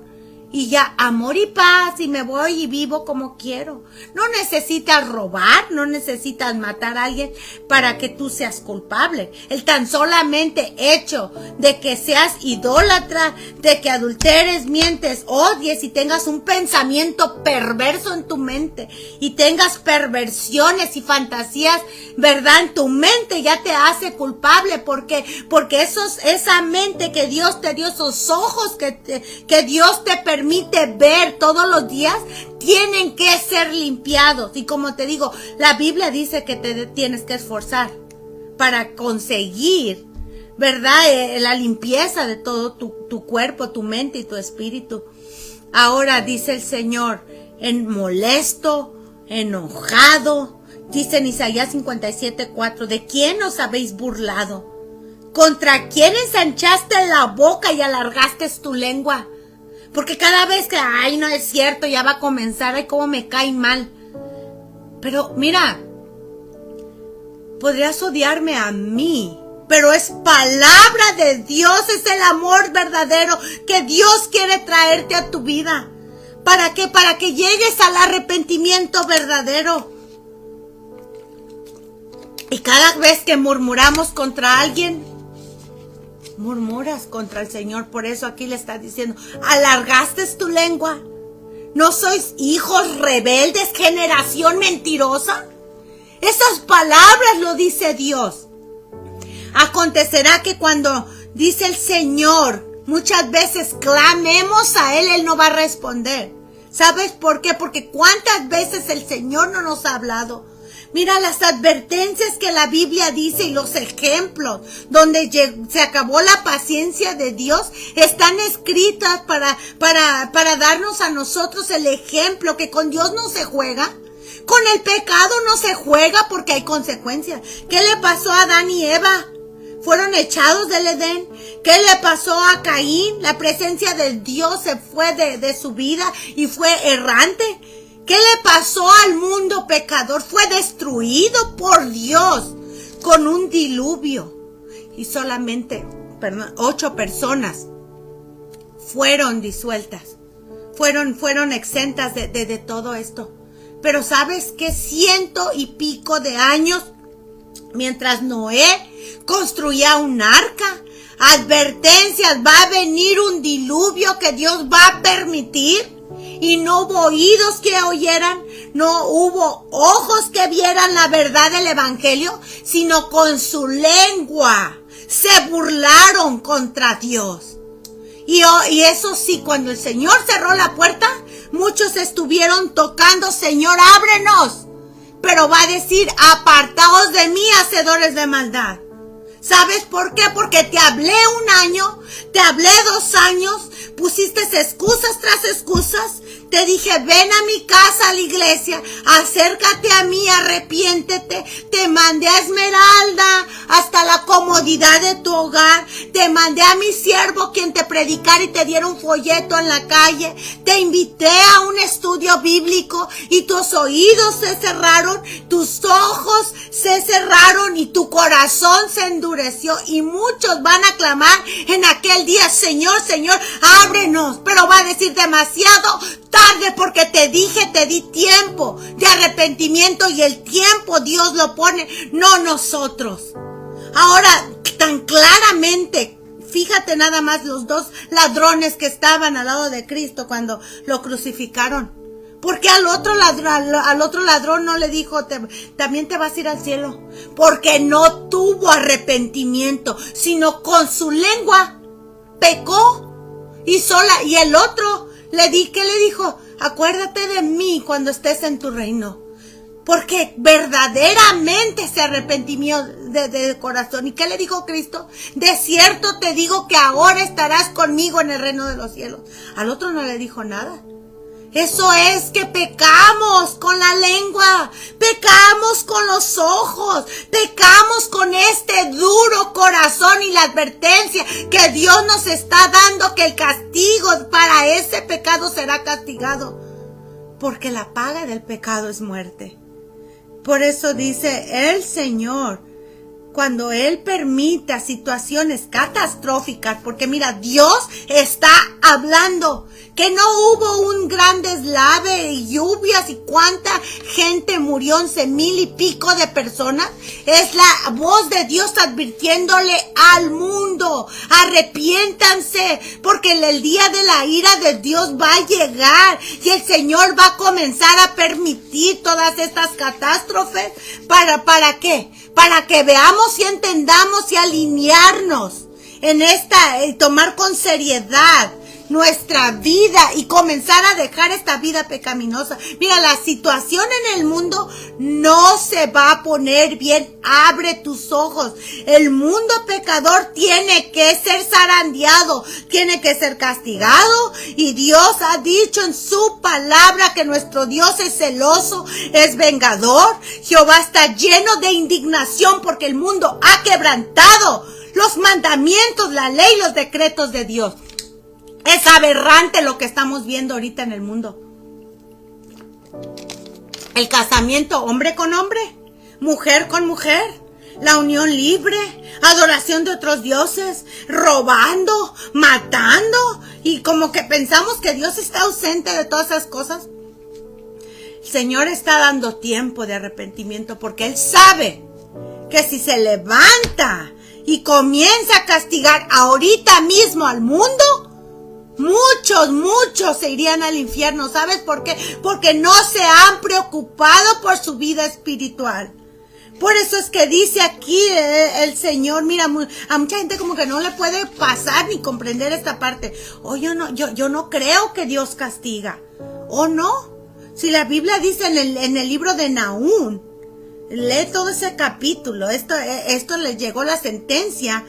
y ya, amor y paz, y me voy y vivo como quiero. No necesitas robar, no necesitas matar a alguien para que tú seas culpable. El tan solamente hecho de que seas idólatra, de que adulteres, mientes, odies y tengas un pensamiento perverso en tu mente y tengas perversiones y fantasías, ¿verdad?, en tu mente, ya te hace culpable. Porque esa mente que Dios te dio, esos ojos que Dios te permite ver todos los días, tienen que ser limpiados. Y como te digo, la Biblia dice que te tienes que esforzar para conseguir, ¿verdad?, la limpieza de todo tu cuerpo, tu mente y tu espíritu. Ahora dice el Señor: molesto, enojado. Dice en Isaías 57:4: ¿de quién os habéis burlado? ¿Contra quién ensanchaste la boca y alargaste tu lengua? Porque cada vez que, ay, no es cierto, ya va a comenzar, ay, cómo me cae mal. Pero mira, podrías odiarme a mí, pero es palabra de Dios, es el amor verdadero que Dios quiere traerte a tu vida. ¿Para qué? Para que llegues al arrepentimiento verdadero. Y cada vez que murmuramos contra alguien, murmuras contra el Señor. Por eso aquí le está diciendo: alargaste tu lengua. ¿No sois hijos rebeldes, generación mentirosa? Esas palabras lo dice Dios. Acontecerá que cuando, dice el Señor, muchas veces clamemos a Él no va a responder. ¿Sabes por qué? Porque cuántas veces el Señor no nos ha hablado. Mira las advertencias que la Biblia dice y los ejemplos donde se acabó la paciencia de Dios están escritas para darnos a nosotros el ejemplo que con Dios no se juega. Con el pecado no se juega porque hay consecuencias. ¿Qué le pasó a Adán y Eva? Fueron echados del Edén. ¿Qué le pasó a Caín? La presencia de Dios se fue de su vida y fue errante. ¿Qué le pasó al mundo pecador? Fue destruido por Dios con un diluvio. Y solamente 8 personas fueron disueltas. Fueron exentas de todo esto. Pero ¿sabes qué? 100 y pico de años, mientras Noé construía un arca, advertencias: va a venir un diluvio que Dios va a permitir. Y no hubo oídos que oyeran, no hubo ojos que vieran la verdad del evangelio, sino con su lengua se burlaron contra Dios. Y eso sí, cuando el Señor cerró la puerta, muchos estuvieron tocando: Señor, ábrenos. Pero va a decir: apartaos de mí, hacedores de maldad. ¿Sabes por qué? Porque te hablé 1 año, te hablé 2 años, pusiste excusas tras excusas. Te dije: ven a mi casa, a la iglesia, acércate a mí, arrepiéntete. Te mandé a Esmeralda hasta la comodidad de tu hogar. Te mandé a mi siervo quien te predicara y te diera un folleto en la calle. Te invité a un estudio bíblico y tus oídos se cerraron, tus ojos se cerraron y tu corazón se endureció. Y muchos van a clamar en aquel día: Señor, Señor, ábrenos. Pero va a decir: demasiado tarde, porque te dije, te di tiempo de arrepentimiento, y el tiempo Dios lo pone, no nosotros. Ahora, tan claramente, fíjate nada más los 2 ladrones que estaban al lado de Cristo cuando lo crucificaron. ¿Por qué al otro ladrón no le dijo, también te vas a ir al cielo? Porque no tuvo arrepentimiento, sino con su lengua pecó y el otro ¿qué le dijo? Acuérdate de mí cuando estés en tu reino. Porque verdaderamente se arrepentimiento de corazón. ¿Y qué le dijo Cristo? De cierto te digo que ahora estarás conmigo en el reino de los cielos. Al otro no le dijo nada. Eso es que pecamos con la lengua, pecamos con los ojos, pecamos con este duro corazón y la advertencia que Dios nos está dando, que el castigo para ese pecado será castigado, porque la paga del pecado es muerte. Por eso dice el Señor, cuando Él permita situaciones catastróficas, porque mira, Dios está hablando, que no hubo un gran deslave y lluvias y cuánta gente murió, 11,000 y pico de personas. Es la voz de Dios advirtiéndole al mundo, arrepiéntanse, porque el día de la ira de Dios va a llegar y el Señor va a comenzar a permitir todas estas catástrofes. ¿Para qué? Para que veamos y entendamos y alinearnos en tomar con seriedad nuestra vida y comenzar a dejar esta vida pecaminosa. Mira, la situación en el mundo no se va a poner bien. Abre tus ojos. El mundo pecador tiene que ser zarandeado, tiene que ser castigado, y Dios ha dicho en su palabra que nuestro Dios es celoso, es vengador. Jehová está lleno de indignación porque el mundo ha quebrantado los mandamientos, la ley, los decretos de Dios. Es aberrante lo que estamos viendo ahorita en el mundo. El casamiento hombre con hombre, mujer con mujer, la unión libre, adoración de otros dioses, robando, matando, y como que pensamos que Dios está ausente de todas esas cosas. El Señor está dando tiempo de arrepentimiento porque Él sabe que si se levanta y comienza a castigar ahorita mismo al mundo, muchos se irían al infierno. ¿Sabes por qué? Porque no se han preocupado por su vida espiritual. Por eso es que dice aquí el Señor, mira, a mucha gente como que no le puede pasar ni comprender esta parte. Yo no creo que Dios castiga. ¿O no? Si la Biblia dice en el libro de Nahum, lee todo ese capítulo. Esto le llegó la sentencia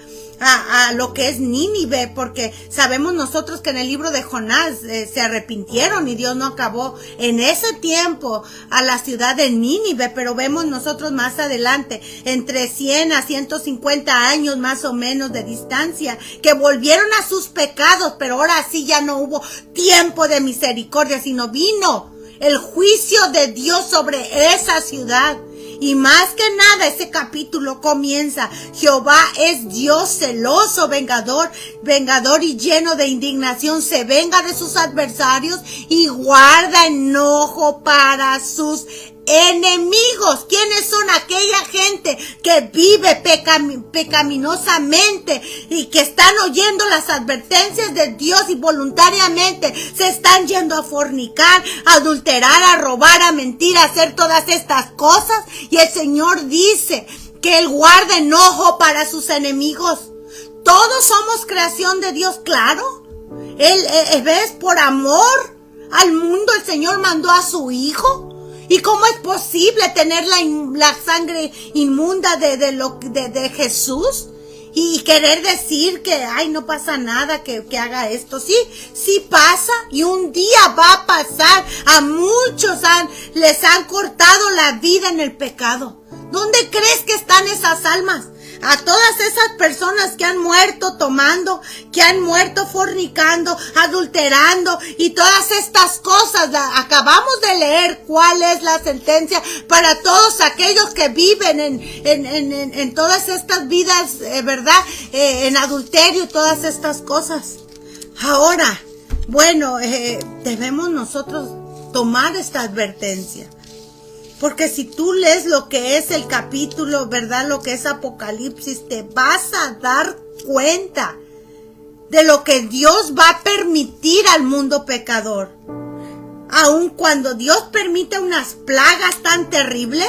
a lo que es Nínive, porque sabemos nosotros que en el libro de Jonás se arrepintieron y Dios no acabó en ese tiempo a la ciudad de Nínive, pero vemos nosotros más adelante, entre 100 a 150 años más o menos de distancia, que volvieron a sus pecados, pero ahora sí ya no hubo tiempo de misericordia, sino vino el juicio de Dios sobre esa ciudad. Y más que nada ese capítulo comienza: Jehová es Dios celoso, vengador y lleno de indignación, se venga de sus adversarios y guarda enojo para sus enemigos. ¿Quiénes son? Aquella gente que vive pecaminosamente y que están oyendo las advertencias de Dios y voluntariamente se están yendo a fornicar, a adulterar, a robar, a mentir, a hacer todas estas cosas. Y el Señor dice que Él guarda enojo para sus enemigos. Todos somos creación de Dios, claro. ¿Ves? Por amor al mundo el Señor mandó a su Hijo. ¿Y cómo es posible tener la sangre inmunda de Jesús? Y querer decir que, no pasa nada que haga esto. Sí pasa, y un día va a pasar. A muchos les han cortado la vida en el pecado. ¿Dónde crees que están esas almas? A todas esas personas que han muerto tomando, que han muerto fornicando, adulterando y todas estas cosas. Acabamos de leer cuál es la sentencia para todos aquellos que viven en todas estas vidas, ¿verdad? En adulterio y todas estas cosas. Ahora, bueno, debemos nosotros tomar esta advertencia. Porque si tú lees lo que es el capítulo, ¿verdad? Lo que es Apocalipsis, te vas a dar cuenta de lo que Dios va a permitir al mundo pecador. aun cuando Dios permite unas plagas tan terribles,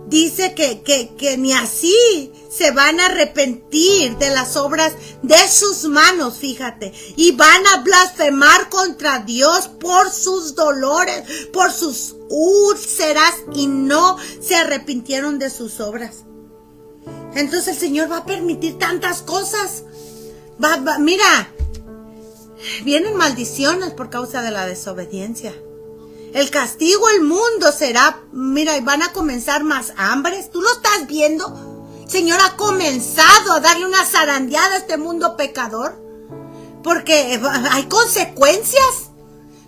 dice que ni así se van a arrepentir de las obras de sus manos, fíjate, y van a blasfemar contra Dios por sus dolores, por sus úlceras, y no se arrepintieron de sus obras. Entonces el Señor va a permitir tantas cosas. Mira, vienen maldiciones por causa de la desobediencia. El castigo al mundo será, mira, y van a comenzar más hambres. ¿Tú lo estás viendo? El Señor ha comenzado a darle una zarandeada a este mundo pecador, porque hay consecuencias.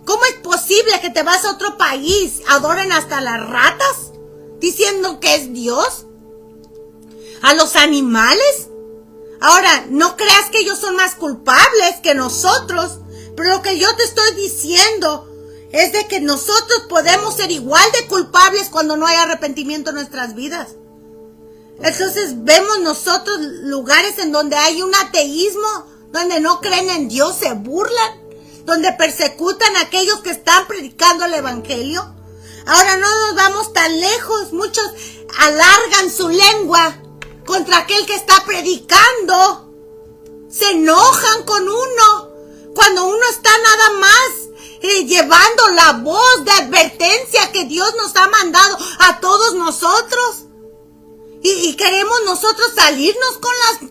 ¿Cómo es posible que te vas a otro país, adoren hasta las ratas, diciendo que es Dios? ¿A los animales? Ahora, no creas que ellos son más culpables que nosotros, pero lo que yo te estoy diciendo es de que nosotros podemos ser igual de culpables cuando no hay arrepentimiento en nuestras vidas. Entonces vemos nosotros lugares en donde hay un ateísmo, donde no creen en Dios, se burlan, donde persecutan a aquellos que están predicando el evangelio. Ahora no nos vamos tan lejos, muchos alargan su lengua contra aquel que está predicando, se enojan con uno, cuando uno está nada más llevando la voz de advertencia que Dios nos ha mandado a todos nosotros. Y queremos nosotros salirnos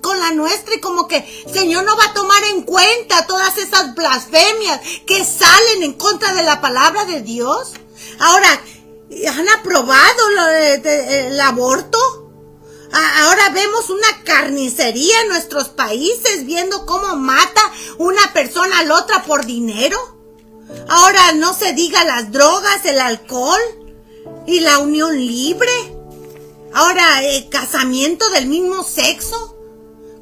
con la nuestra, y como que el Señor no va a tomar en cuenta todas esas blasfemias que salen en contra de la palabra de Dios. Ahora, ¿han aprobado el aborto? Ahora vemos una carnicería en nuestros países, viendo cómo mata una persona a la otra por dinero. Ahora no se diga las drogas, el alcohol y la unión libre. Ahora casamiento del mismo sexo,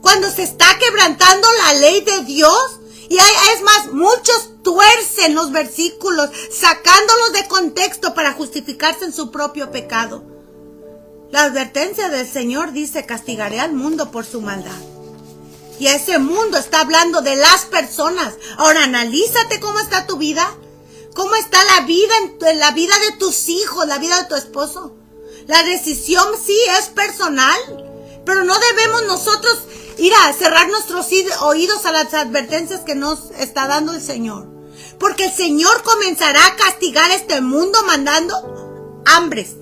cuando se está quebrantando la ley de Dios. Y es más, muchos tuercen los versículos, sacándolos de contexto para justificarse en su propio pecado. La advertencia del Señor dice: castigaré al mundo por su maldad. Y ese mundo está hablando de las personas. Ahora analízate cómo está tu vida, cómo está la vida en la vida de tus hijos, la vida de tu esposo. La decisión sí es personal, pero no debemos nosotros ir a cerrar nuestros oídos a las advertencias que nos está dando el Señor. Porque el Señor comenzará a castigar este mundo mandando hambres,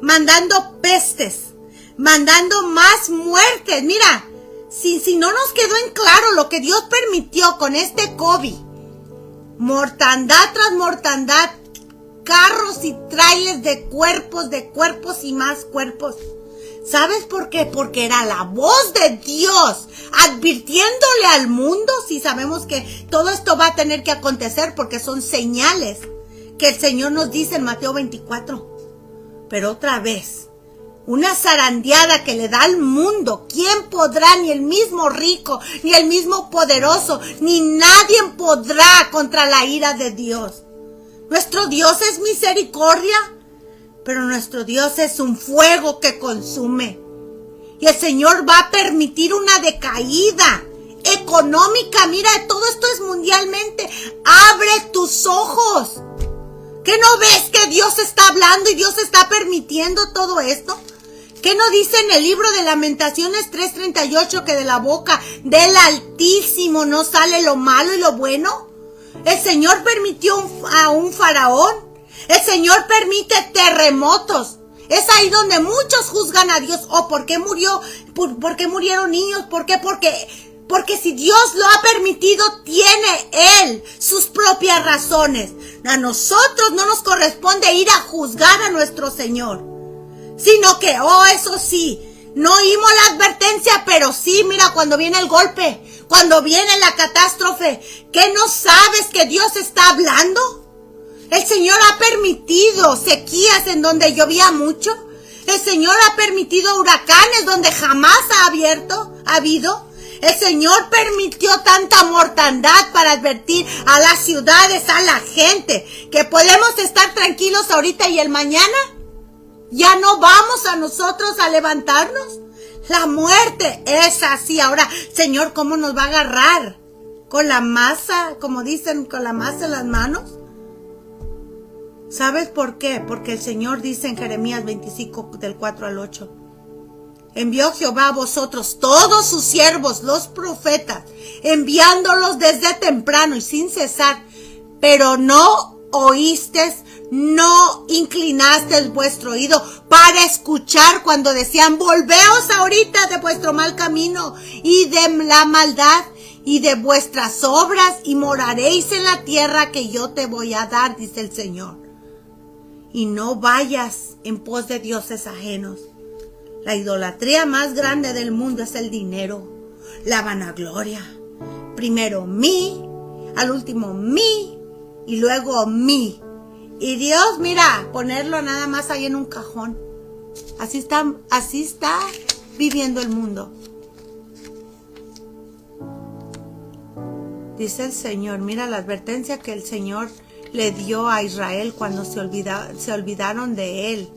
mandando pestes, mandando más muertes. Mira, si no nos quedó en claro lo que Dios permitió con este COVID, mortandad tras mortandad, carros y trailers de cuerpos y más cuerpos. ¿Sabes por qué? Porque era la voz de Dios advirtiéndole al mundo. Si sabemos que todo esto va a tener que acontecer, porque son señales que el Señor nos dice en Mateo 24. Pero otra vez, una zarandeada que le da al mundo. ¿Quién podrá? Ni el mismo rico, ni el mismo poderoso, ni nadie podrá contra la ira de Dios. Nuestro Dios es misericordia, pero nuestro Dios es un fuego que consume. Y el Señor va a permitir una decaída económica. Mira, todo esto es mundialmente. Abre tus ojos. ¿Qué no ves que Dios está hablando y Dios está permitiendo todo esto? ¿Qué no dice en el libro de Lamentaciones 3:38 que de la boca del Altísimo no sale lo malo y lo bueno? El Señor permitió a un faraón. El Señor permite terremotos. Es ahí donde muchos juzgan a Dios. ¿por qué murió? ¿Por qué murieron niños? ¿Por qué? Porque si Dios lo ha permitido, tiene Él sus propias razones. A nosotros no nos corresponde ir a juzgar a nuestro Señor, sino que, eso sí, no oímos la advertencia, pero sí, mira, cuando viene el golpe, cuando viene la catástrofe, ¿qué no sabes que Dios está hablando? El Señor ha permitido sequías en donde llovía mucho. El Señor ha permitido huracanes donde jamás ha habido. El Señor permitió tanta mortandad para advertir a las ciudades, a la gente, que podemos estar tranquilos ahorita y el mañana ya no vamos a nosotros a levantarnos. La muerte es así. Ahora, Señor, ¿cómo nos va a agarrar? ¿Con la masa, como dicen, con la masa en las manos? ¿Sabes por qué? Porque el Señor dice en Jeremías 25, del 4 al 8. Envió Jehová a vosotros todos sus siervos, los profetas, enviándolos desde temprano y sin cesar, pero no oísteis, no inclinasteis vuestro oído para escuchar cuando decían: volveos ahorita de vuestro mal camino y de la maldad y de vuestras obras, y moraréis en la tierra que yo te voy a dar, dice el Señor. Y no vayas en pos de dioses ajenos. La idolatría más grande del mundo es el dinero, la vanagloria. Primero mí, al último mí y luego mí. Y Dios, mira, ponerlo nada más ahí en un cajón. Así está viviendo el mundo. Dice el Señor, mira la advertencia que el Señor le dio a Israel cuando se olvidaron de Él.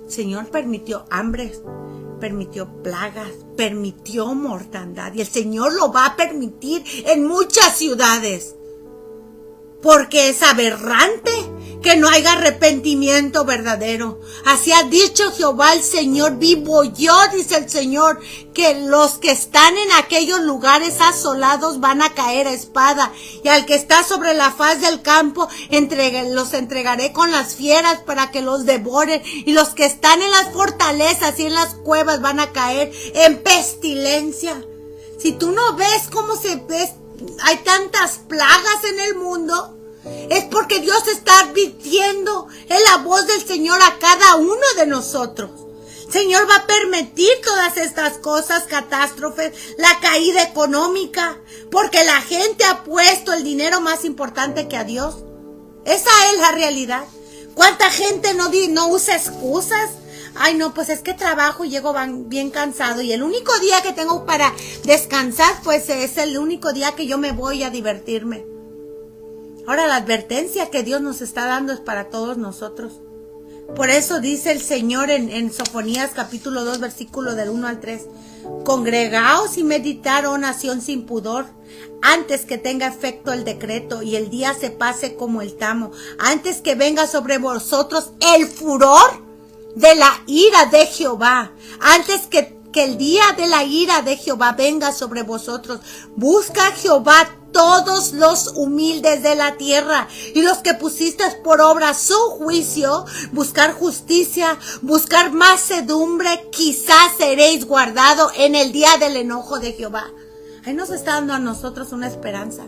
El Señor permitió hambres, permitió plagas, permitió mortandad. Y el Señor lo va a permitir en muchas ciudades. Porque es aberrante que no haya arrepentimiento verdadero. Así ha dicho Jehová el Señor, vivo yo, dice el Señor, que los que están en aquellos lugares asolados van a caer a espada, y al que está sobre la faz del campo los entregaré con las fieras para que los devoren, y los que están en las fortalezas y en las cuevas van a caer en pestilencia. Si tú no ves cómo hay tantas plagas en el mundo, es porque Dios está advirtiendo en la voz del Señor a cada uno de nosotros. El Señor va a permitir todas estas cosas, catástrofes, la caída económica, porque la gente ha puesto el dinero más importante que a Dios. Esa es la realidad. ¿Cuánta gente no usa excusas? Ay, no, pues es que trabajo y llego bien cansado, y el único día que tengo para descansar, pues es el único día que yo me voy a divertirme. Ahora, la advertencia que Dios nos está dando es para todos nosotros. Por eso dice el Señor en Sofonías capítulo 2, versículo del 1 al 3. Congregaos y meditad, oh nación sin pudor, antes que tenga efecto el decreto y el día se pase como el tamo, antes que venga sobre vosotros el furor de la ira de Jehová, antes que el día de la ira de Jehová venga sobre vosotros. Busca a Jehová todos los humildes de la tierra, y los que pusiste por obra su juicio, buscar justicia, buscar mansedumbre, quizás seréis guardados en el día del enojo de Jehová. Ahí nos está dando a nosotros una esperanza,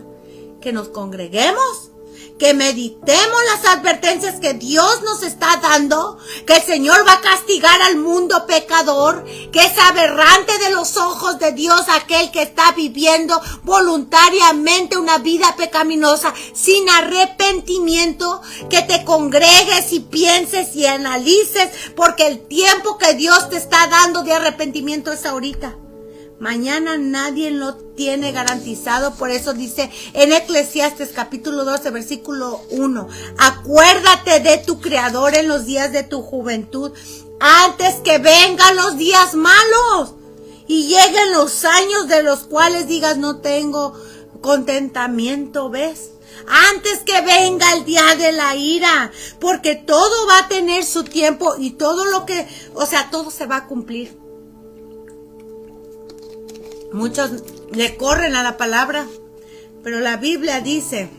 que nos congreguemos, que meditemos las advertencias que Dios nos está dando, que el Señor va a castigar al mundo pecador, que es aberrante de los ojos de Dios aquel que está viviendo voluntariamente una vida pecaminosa sin arrepentimiento, que te congregues y pienses y analices, porque el tiempo que Dios te está dando de arrepentimiento es ahorita. Mañana nadie lo tiene garantizado, por eso dice en Eclesiastes capítulo 12, versículo 1, acuérdate de tu Creador en los días de tu juventud, antes que vengan los días malos y lleguen los años de los cuales digas no tengo contentamiento, ¿ves? Antes que venga el día de la ira, porque todo va a tener su tiempo y todo todo se va a cumplir. Muchos le corren a la palabra, pero la Biblia dice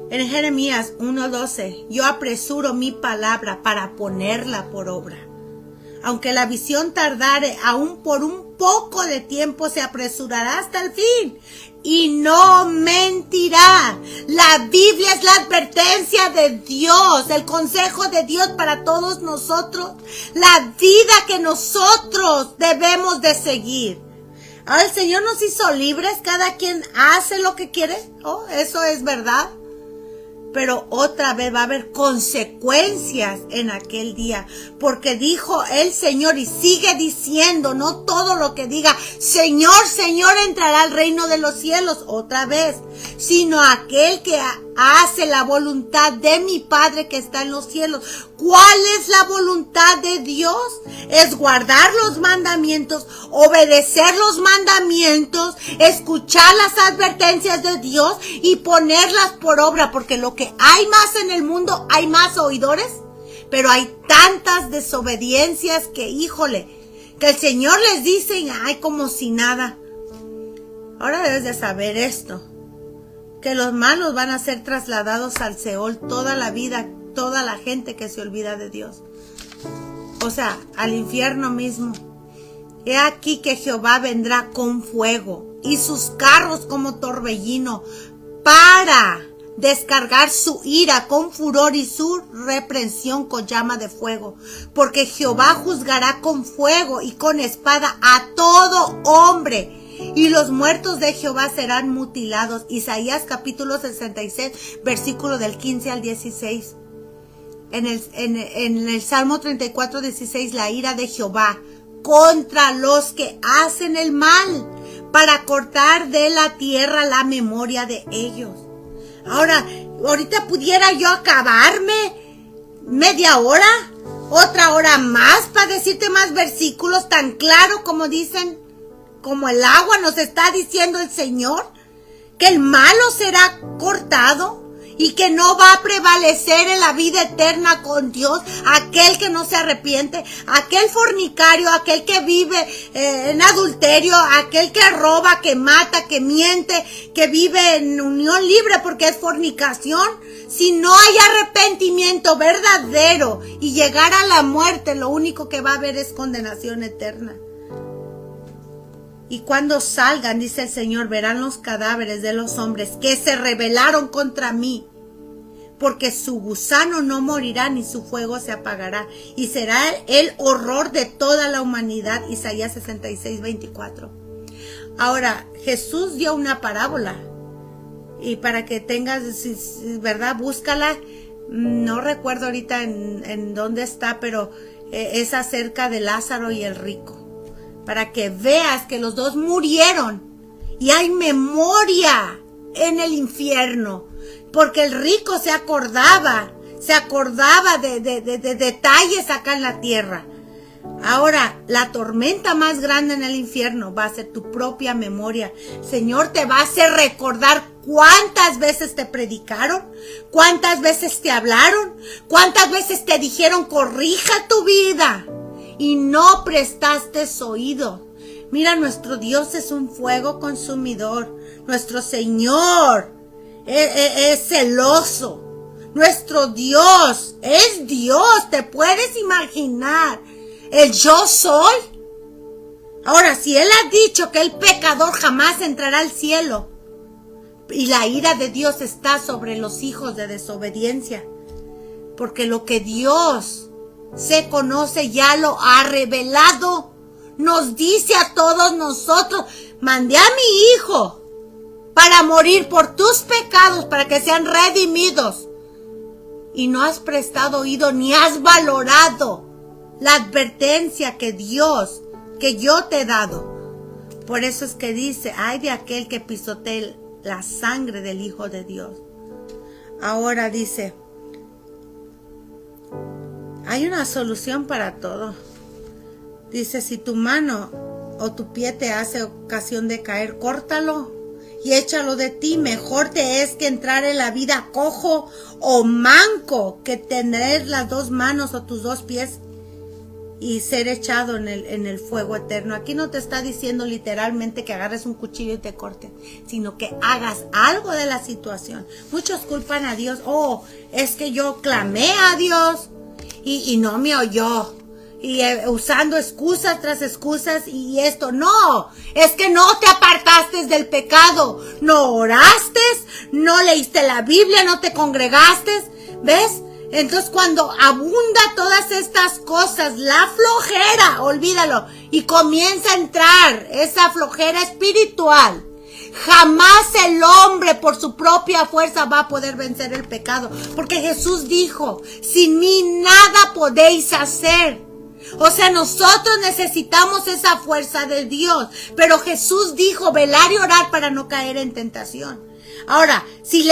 en Jeremías 1:12, yo apresuro mi palabra para ponerla por obra. Aunque la visión tardare, aún por un poco de tiempo se apresurará hasta el fin y no mentirá. La Biblia es la advertencia de Dios, el consejo de Dios para todos nosotros, la vida que nosotros debemos de seguir. Ahora el Señor nos hizo libres, cada quien hace lo que quiere, eso es verdad. Pero otra vez va a haber consecuencias en aquel día, porque dijo el Señor y sigue diciendo, no todo lo que diga, Señor, Señor, entrará al reino de los cielos otra vez, sino aquel que hace la voluntad de mi Padre que está en los cielos. ¿Cuál es la voluntad de Dios? Es guardar los mandamientos, obedecer los mandamientos, escuchar las advertencias de Dios y ponerlas por obra, porque lo que hay más en el mundo, hay más oidores, pero hay tantas desobediencias que, híjole, que el Señor les dice, ay, como si nada. Ahora debes de saber esto, que los malos van a ser trasladados al Seol toda la vida, toda la gente que se olvida de Dios. O sea, al infierno mismo. He aquí que Jehová vendrá con fuego y sus carros como torbellino para descargar su ira con furor y su reprensión con llama de fuego. Porque Jehová juzgará con fuego y con espada a todo hombre, y los muertos de Jehová serán mutilados. Isaías capítulo 66, versículo del 15 al 16. En el Salmo 34, 16, la ira de Jehová contra los que hacen el mal, para cortar de la tierra la memoria de ellos. Ahora, ahorita pudiera yo acabarme media hora, otra hora más, para decirte más versículos tan claro como dicen, como el agua nos está diciendo el Señor, que el malo será cortado y que no va a prevalecer en la vida eterna con Dios aquel que no se arrepiente, aquel fornicario, aquel que vive en adulterio, aquel que roba, que mata, que miente, que vive en unión libre porque es fornicación. Si no hay arrepentimiento verdadero y llegar a la muerte, lo único que va a haber es condenación eterna. Y cuando salgan, dice el Señor, verán los cadáveres de los hombres que se rebelaron contra mí, porque su gusano no morirá ni su fuego se apagará, y será el horror de toda la humanidad. Isaías 66, 24. Ahora, Jesús dio una parábola, y para que tengas, ¿verdad? Búscala. No recuerdo ahorita en dónde está, pero es acerca de Lázaro y el rico, para que veas que los dos murieron y hay memoria en el infierno, porque el rico se acordaba de detalles acá en la tierra. Ahora, la tormenta más grande en el infierno va a ser tu propia memoria. Señor te va a hacer recordar cuántas veces te predicaron, cuántas veces te hablaron, cuántas veces te dijeron corrija tu vida y no prestaste oído. Mira, nuestro Dios es un fuego consumidor. Nuestro Señor es celoso. Nuestro Dios es Dios. ¿Te puedes imaginar el yo soy? Ahora, si Él ha dicho que el pecador jamás entrará al cielo, y la ira de Dios está sobre los hijos de desobediencia, porque lo que Dios se conoce ya lo ha revelado. Nos dice a todos nosotros: mandé a mi hijo para morir por tus pecados, para que sean redimidos. Y no has prestado oído ni has valorado la advertencia que yo te he dado. Por eso es que dice: ay de aquel que pisotee la sangre del Hijo de Dios. Ahora dice, hay una solución para todo. Dice: si tu mano o tu pie te hace ocasión de caer, córtalo y échalo de ti. Mejor te es que entrar en la vida cojo o manco que tener las dos manos o tus dos pies y ser echado en el fuego eterno. Aquí no te está diciendo literalmente que agarres un cuchillo y te cortes, sino que hagas algo de la situación. Muchos culpan a Dios: oh, es que yo clamé a Dios y no me oyó. Y usando excusas tras excusas y esto. No, es que no te apartaste del pecado. No oraste, no leíste la Biblia, no te congregaste. ¿Ves? Entonces cuando abunda todas estas cosas, la flojera, olvídalo, y comienza a entrar esa flojera espiritual. Jamás el hombre por su propia fuerza va a poder vencer el pecado. Porque Jesús dijo: sin mí nada podéis hacer. O sea, nosotros necesitamos esa fuerza de Dios. Pero Jesús dijo: velar y orar para no caer en tentación. Ahora, si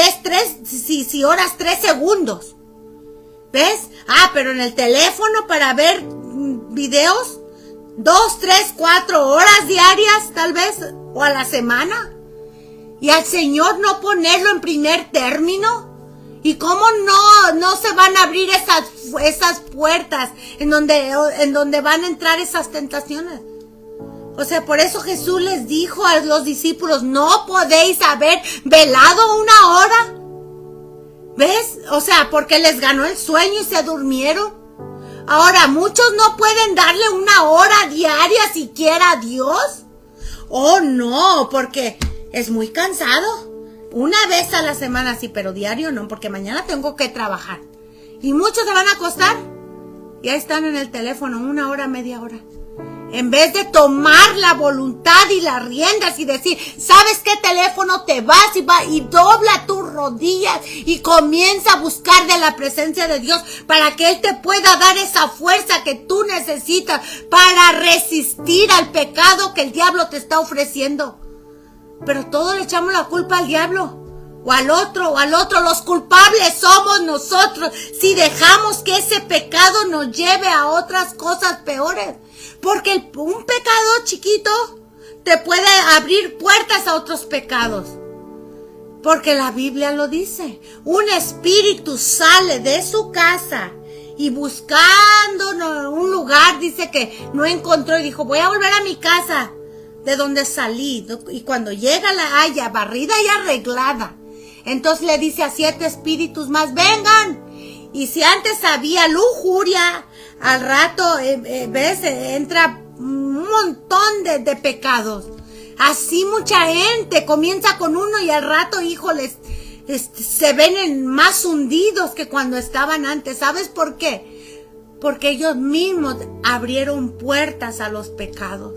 si oras 3 segundos, ¿ves? Pero en el teléfono para ver videos, 2, 3, 4 horas diarias, tal vez, o a la semana. Y al Señor no ponerlo en primer término. ¿Y cómo no se van a abrir esas puertas en donde van a entrar esas tentaciones? O sea, por eso Jesús les dijo a los discípulos, no podéis haber velado 1 hora. ¿Ves? O sea, porque les ganó el sueño y se durmieron. Ahora, muchos no pueden darle 1 hora diaria siquiera a Dios. Oh, no, porque es muy cansado. 1 vez a la semana sí, pero diario no, porque mañana tengo que trabajar. Y muchos se van a acostar. Y ahí están en el teléfono 1 hora, media hora. En vez de tomar la voluntad y las riendas y decir, ¿sabes qué? Teléfono, te vas y dobla tus rodillas y comienza a buscar de la presencia de Dios para que Él te pueda dar esa fuerza que tú necesitas para resistir al pecado que el diablo te está ofreciendo. Pero todos le echamos la culpa al diablo. O al otro. Los culpables somos nosotros si dejamos que ese pecado nos lleve a otras cosas peores. Porque un pecado chiquito te puede abrir puertas a otros pecados. Porque la Biblia lo dice. Un espíritu sale de su casa y buscando un lugar, dice que no encontró y dijo, voy a volver a mi casa de donde salí. Y cuando llega la haya barrida y arreglada, entonces le dice a 7 espíritus más, vengan. Y si antes había lujuria, al rato, ves, entra un montón de pecados. Así mucha gente comienza con uno y al rato, híjoles, se ven más hundidos que cuando estaban antes. ¿Sabes por qué? Porque ellos mismos abrieron puertas a los pecados.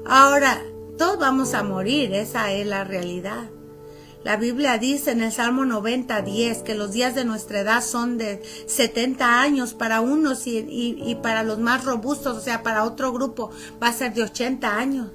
Ahora, todos vamos a morir, esa es la realidad. La Biblia dice en el Salmo 90:10 que los días de nuestra edad son de 70 años para unos y para los más robustos, o sea, para otro grupo va a ser de 80 años.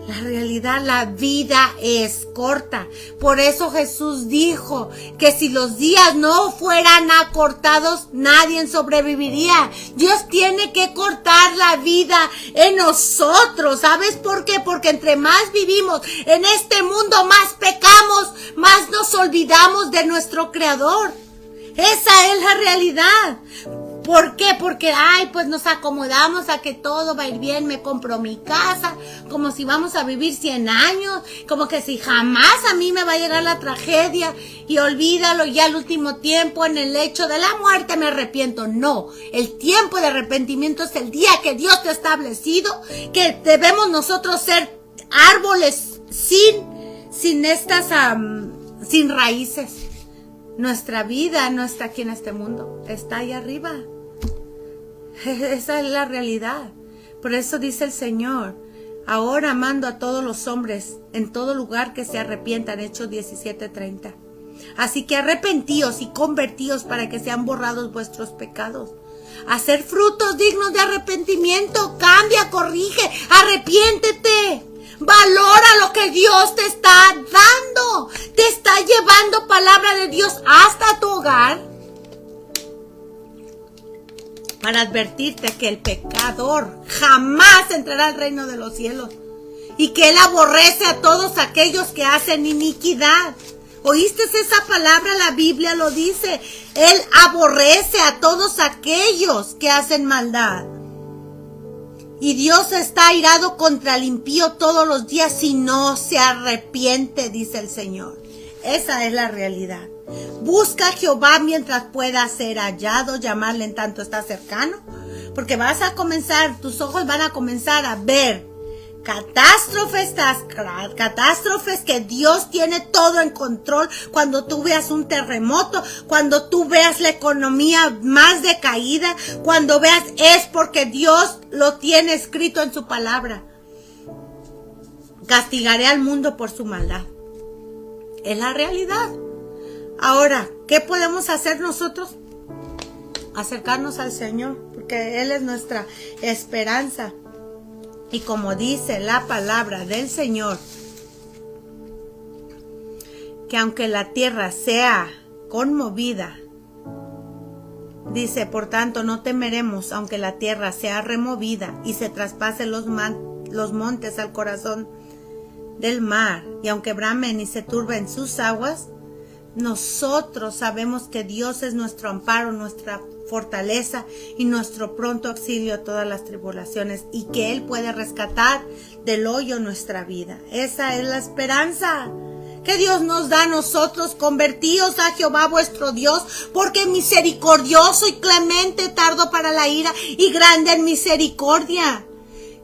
La realidad, la vida es corta. Por eso Jesús dijo que si los días no fueran acortados, nadie sobreviviría. Dios tiene que cortar la vida en nosotros. ¿Sabes por qué? Porque entre más vivimos en este mundo, más pecamos, más nos olvidamos de nuestro Creador. Esa es la realidad. ¿Por qué? Porque, pues nos acomodamos a que todo va a ir bien, me compro mi casa, como si vamos a vivir 100 años, como que si jamás a mí me va a llegar la tragedia, y olvídalo, ya al último tiempo, en el lecho de la muerte me arrepiento. No, el tiempo de arrepentimiento es el día que Dios te ha establecido, que debemos nosotros ser árboles sin raíces. Nuestra vida no está aquí en este mundo, está ahí arriba. Esa es la realidad. Por eso dice el Señor, ahora mando a todos los hombres en todo lugar que se arrepientan, Hechos 17:30. Así que arrepentíos y convertíos para que sean borrados vuestros pecados. Hacer frutos dignos de arrepentimiento, cambia, corrige, arrepiéntete. Valora lo que Dios te está dando. Te está llevando palabra de Dios hasta tu hogar para advertirte que el pecador jamás entrará al reino de los cielos y que Él aborrece a todos aquellos que hacen iniquidad. ¿Oíste esa palabra? La Biblia lo dice. Él aborrece a todos aquellos que hacen maldad. Y Dios está airado contra el impío todos los días si no se arrepiente, dice el Señor. Esa es la realidad. Busca a Jehová mientras pueda ser hallado, llamarle en tanto está cercano, porque tus ojos van a comenzar a ver catástrofes que Dios tiene todo en control. Cuando tú veas un terremoto, cuando tú veas la economía más decaída, cuando veas, es porque Dios lo tiene escrito en su palabra. Castigaré al mundo por su maldad. Es la realidad. Ahora, ¿qué podemos hacer nosotros? Acercarnos al Señor, porque Él es nuestra esperanza. Y como dice la palabra del Señor, que aunque la tierra sea conmovida, dice, por tanto, no temeremos, aunque la tierra sea removida y se traspase los montes al corazón del mar, y aunque bramen y se turben sus aguas, nosotros sabemos que Dios es nuestro amparo, nuestra fortaleza y nuestro pronto auxilio a todas las tribulaciones, y que Él puede rescatar del hoyo nuestra vida. Esa es la esperanza que Dios nos da a nosotros. Convertíos a Jehová vuestro Dios, porque misericordioso y clemente, tardo para la ira y grande en misericordia,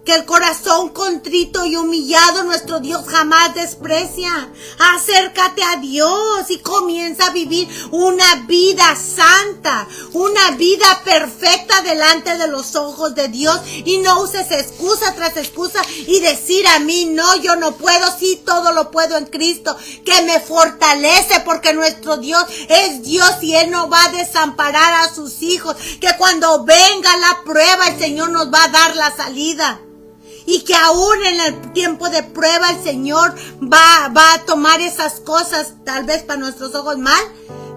que el corazón contrito y humillado nuestro Dios jamás desprecia. Acércate a Dios y comienza a vivir una vida santa, una vida perfecta delante de los ojos de Dios, y no uses excusa tras excusa y decir a mí no, yo no puedo. Sí, todo lo puedo en Cristo que me fortalece, porque nuestro Dios es Dios y Él no va a desamparar a sus hijos, que cuando venga la prueba el Señor nos va a dar la salida. Y que aún en el tiempo de prueba el Señor va a tomar esas cosas, tal vez para nuestros ojos mal,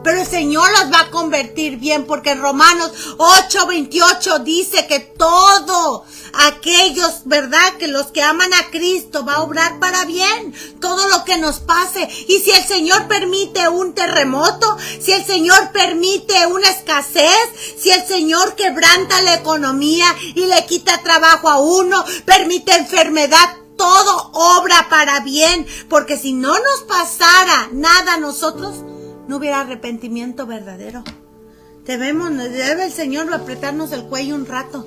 pero el Señor las va a convertir bien, porque en Romanos 8:28 dice que todo aquellos, ¿verdad?, que los que aman a Cristo va a obrar para bien, todo lo que nos pase. Y si el Señor permite un terremoto, si el Señor permite una escasez, si el Señor quebranta la economía y le quita trabajo a uno, permite enfermedad, todo obra para bien, porque si no nos pasara nada a nosotros, no hubiera arrepentimiento verdadero. Debe el Señor apretarnos el cuello un rato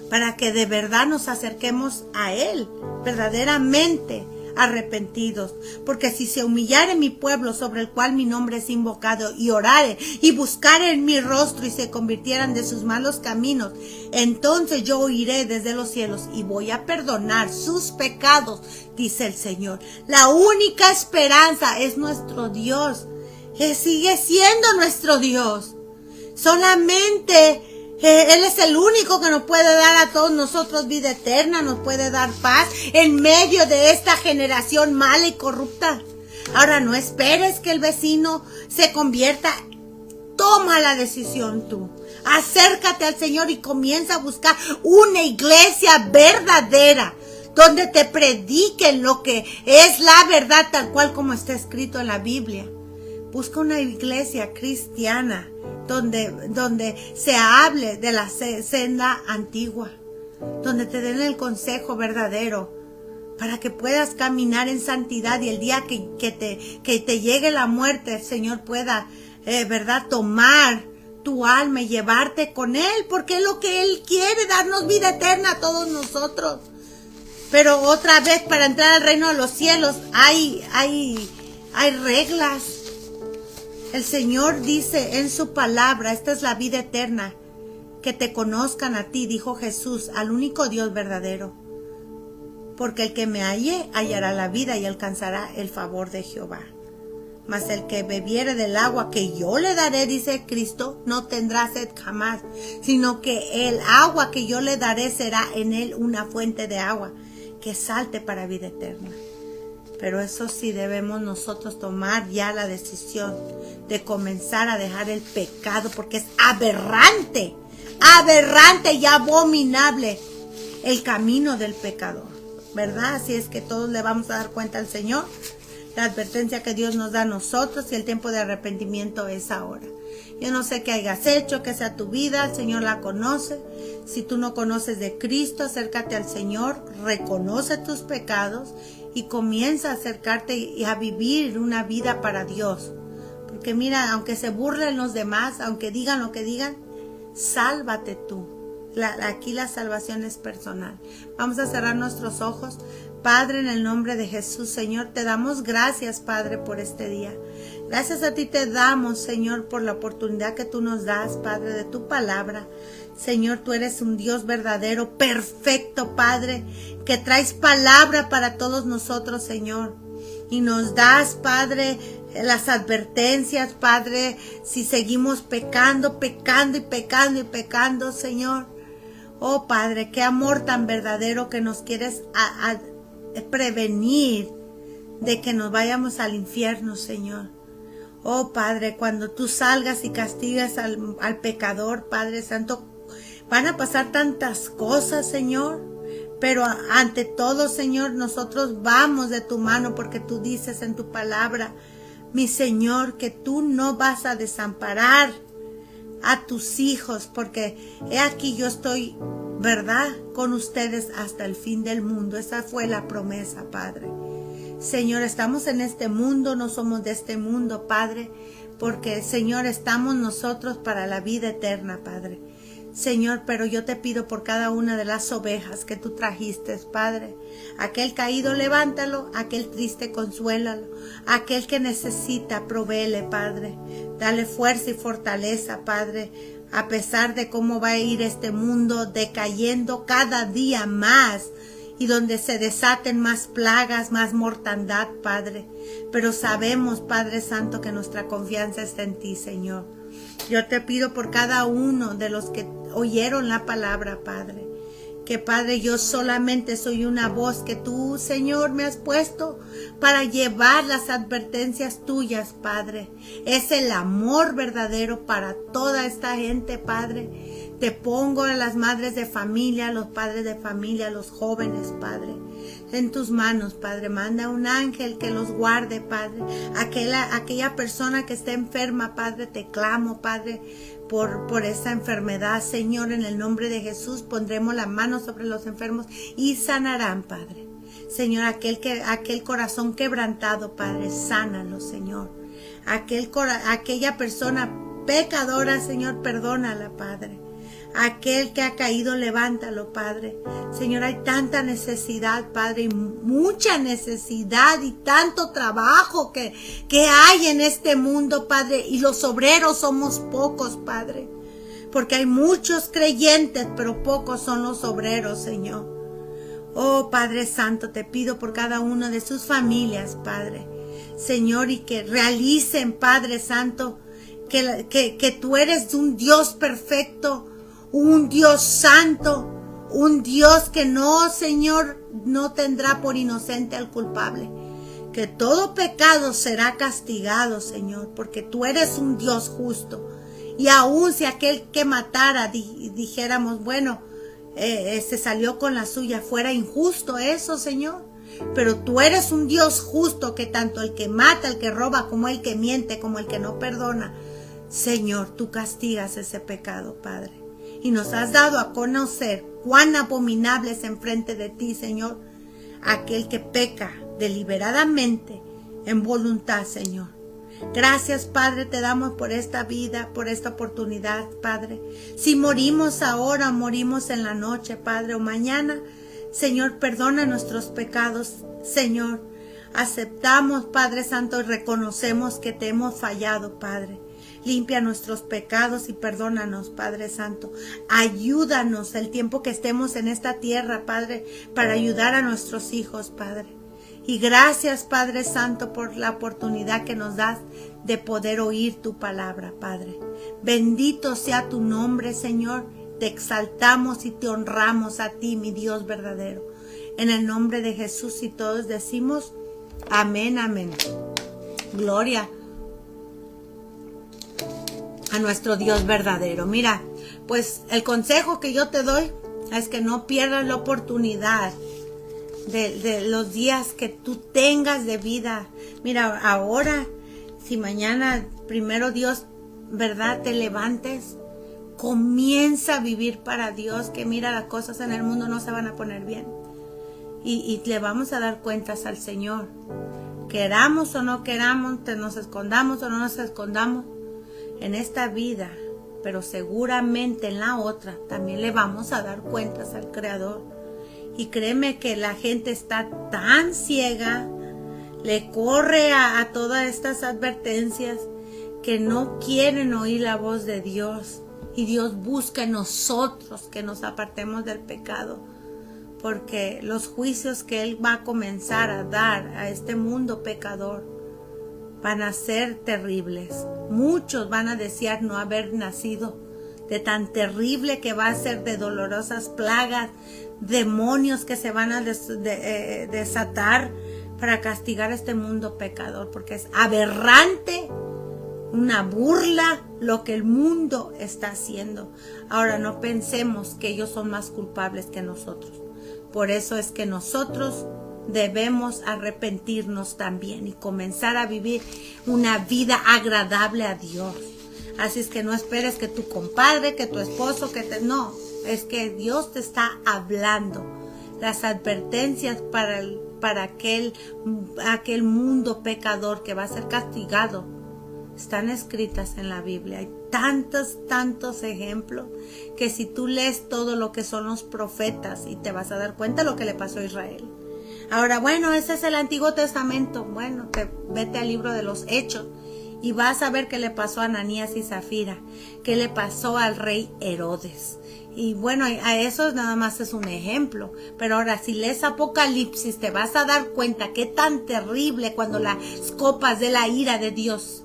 para que de verdad nos acerquemos a Él, verdaderamente arrepentidos. Porque si se humillare mi pueblo, sobre el cual mi nombre es invocado, y orare y buscare en mi rostro y se convirtieran de sus malos caminos, entonces yo oiré desde los cielos y voy a perdonar sus pecados, dice el Señor. La única esperanza es nuestro Dios, que sigue siendo nuestro Dios. Solamente Él es el único que nos puede dar a todos nosotros vida eterna, nos puede dar paz en medio de esta generación mala y corrupta. Ahora, no esperes que el vecino se convierta. Toma la decisión tú. Acércate al Señor y comienza a buscar una iglesia verdadera, donde te prediquen lo que es la verdad, tal cual como está escrito en la Biblia. Busca una iglesia cristiana donde se hable de la senda antigua, donde te den el consejo verdadero para que puedas caminar en santidad, y el día que te llegue la muerte, el Señor pueda, ¿verdad?, tomar tu alma y llevarte con Él, porque es lo que Él quiere, darnos vida eterna a todos nosotros. Pero otra vez, para entrar al reino de los cielos hay reglas. El Señor dice en su palabra, esta es la vida eterna, que te conozcan a ti, dijo Jesús, al único Dios verdadero. Porque el que me halle, hallará la vida y alcanzará el favor de Jehová. Mas el que bebiere del agua que yo le daré, dice Cristo, no tendrá sed jamás, sino que el agua que yo le daré será en él una fuente de agua que salte para vida eterna. Pero eso sí, debemos nosotros tomar ya la decisión de comenzar a dejar el pecado, porque es aberrante y abominable el camino del pecador, ¿verdad? Así es que todos le vamos a dar cuenta al Señor, la advertencia que Dios nos da a nosotros, y el tiempo de arrepentimiento es ahora. Yo no sé qué hayas hecho, que sea tu vida, el Señor la conoce. Si tú no conoces de Cristo, acércate al Señor, reconoce tus pecados y comienza a acercarte y a vivir una vida para Dios. Porque mira, aunque se burlen los demás, aunque digan lo que digan, sálvate tú. Aquí la salvación es personal. Vamos a cerrar nuestros ojos. Padre, en el nombre de Jesús, Señor, te damos gracias, Padre, por este día. Gracias a ti te damos, Señor, por la oportunidad que tú nos das, Padre, de tu palabra. Señor, tú eres un Dios verdadero, perfecto, Padre, que traes palabra para todos nosotros, Señor. Y nos das, Padre, las advertencias, Padre, si seguimos pecando, Señor. Oh, Padre, qué amor tan verdadero que nos quieres prevenir de que nos vayamos al infierno, Señor. Oh Padre, cuando tú salgas y castigues al pecador, Padre Santo, van a pasar tantas cosas, Señor. Pero ante todo, Señor, nosotros vamos de tu mano porque tú dices en tu palabra, mi Señor, que tú no vas a desamparar a tus hijos, porque he aquí yo estoy, ¿verdad?, con ustedes hasta el fin del mundo. Esa fue la promesa, Padre. Señor, estamos en este mundo, no somos de este mundo, Padre, porque, Señor, estamos nosotros para la vida eterna, Padre. Señor, pero yo te pido por cada una de las ovejas que tú trajiste, Padre. Aquel caído, levántalo, aquel triste, consuélalo, aquel que necesita, provéele, Padre. Dale fuerza y fortaleza, Padre, a pesar de cómo va a ir este mundo decayendo cada día más, y donde se desaten más plagas, más mortandad, Padre. Pero sabemos, Padre Santo, que nuestra confianza está en ti, Señor. Yo te pido por cada uno de los que oyeron la palabra, Padre, que, Padre, yo solamente soy una voz que tú, Señor, me has puesto para llevar las advertencias tuyas, Padre. Es el amor verdadero para toda esta gente, Padre. Te pongo a las madres de familia, a los padres de familia, a los jóvenes, Padre, en tus manos, Padre. Manda un ángel que los guarde, Padre. Aquella persona que esté enferma, Padre, te clamo, Padre, por esa enfermedad, Señor, en el nombre de Jesús. Pondremos la mano sobre los enfermos y sanarán, Padre. Señor, aquel corazón quebrantado, Padre, sánalo, Señor. Aquella persona pecadora, Señor, perdónala, Padre. Aquel que ha caído, levántalo, Padre. Señor, hay tanta necesidad, Padre, y mucha necesidad y tanto trabajo que hay en este mundo, Padre, y los obreros somos pocos, Padre, porque hay muchos creyentes, pero pocos son los obreros, Señor. Oh, Padre Santo, te pido por cada uno de sus familias, Padre, Señor, y que realicen, Padre Santo, que tú eres un Dios perfecto, un Dios santo, un Dios que no, Señor, no tendrá por inocente al culpable, que todo pecado será castigado, Señor, porque tú eres un Dios justo. Y aun si aquel que matara, dijéramos, bueno, se salió con la suya, fuera injusto eso, Señor, pero tú eres un Dios justo, que tanto el que mata, el que roba, como el que miente, como el que no perdona, Señor, tú castigas ese pecado, Padre. Y nos has dado a conocer cuán abominable es enfrente de ti, Señor, aquel que peca deliberadamente en voluntad, Señor. Gracias, Padre, te damos por esta vida, por esta oportunidad, Padre. Si morimos ahora o morimos en la noche, Padre, o mañana, Señor, perdona nuestros pecados, Señor. Aceptamos, Padre Santo, y reconocemos que te hemos fallado, Padre. Limpia nuestros pecados y perdónanos, Padre Santo. Ayúdanos el tiempo que estemos en esta tierra, Padre, para ayudar a nuestros hijos, Padre. Y gracias, Padre Santo, por la oportunidad que nos das de poder oír tu palabra, Padre. Bendito sea tu nombre, Señor. Te exaltamos y te honramos a ti, mi Dios verdadero. En el nombre de Jesús, y todos decimos amén, amén. Gloria a nuestro Dios verdadero. Mira, pues el consejo que yo te doy es que no pierdas la oportunidad de los días que tú tengas de vida. Mira, ahora, si mañana, primero Dios, ¿verdad?, te levantes, comienza a vivir para Dios, que mira, las cosas en el mundo no se van a poner bien. Y le vamos a dar cuentas al Señor. Queramos o no queramos, nos escondamos o no nos escondamos, en esta vida, pero seguramente en la otra también le vamos a dar cuentas al Creador. Y créeme que la gente está tan ciega, le corre a todas estas advertencias, que no quieren oír la voz de Dios. Y Dios busca en nosotros que nos apartemos del pecado, porque los juicios que Él va a comenzar a dar a este mundo pecador van a ser terribles. Muchos van a desear no haber nacido, de tan terrible que va a ser, de dolorosas plagas, demonios que se van a desatar para castigar a este mundo pecador, porque es aberrante una burla lo que el mundo está haciendo. Ahora no pensemos que ellos son más culpables que nosotros. Por eso es que nosotros debemos arrepentirnos también y comenzar a vivir una vida agradable a Dios. Así es que no esperes que tu compadre, que tu esposo, no, es que Dios te está hablando. Las advertencias para aquel mundo pecador que va a ser castigado están escritas en la Biblia. Hay tantos ejemplos que si tú lees todo lo que son los profetas y te vas a dar cuenta de lo que le pasó a Israel. Ahora, bueno, ese es el Antiguo Testamento. Bueno, vete al libro de los Hechos y vas a ver qué le pasó a Ananías y Zafira, qué le pasó al rey Herodes. Y bueno, a eso nada más es un ejemplo. Pero ahora, si lees Apocalipsis, te vas a dar cuenta qué tan terrible cuando las copas de la ira de Dios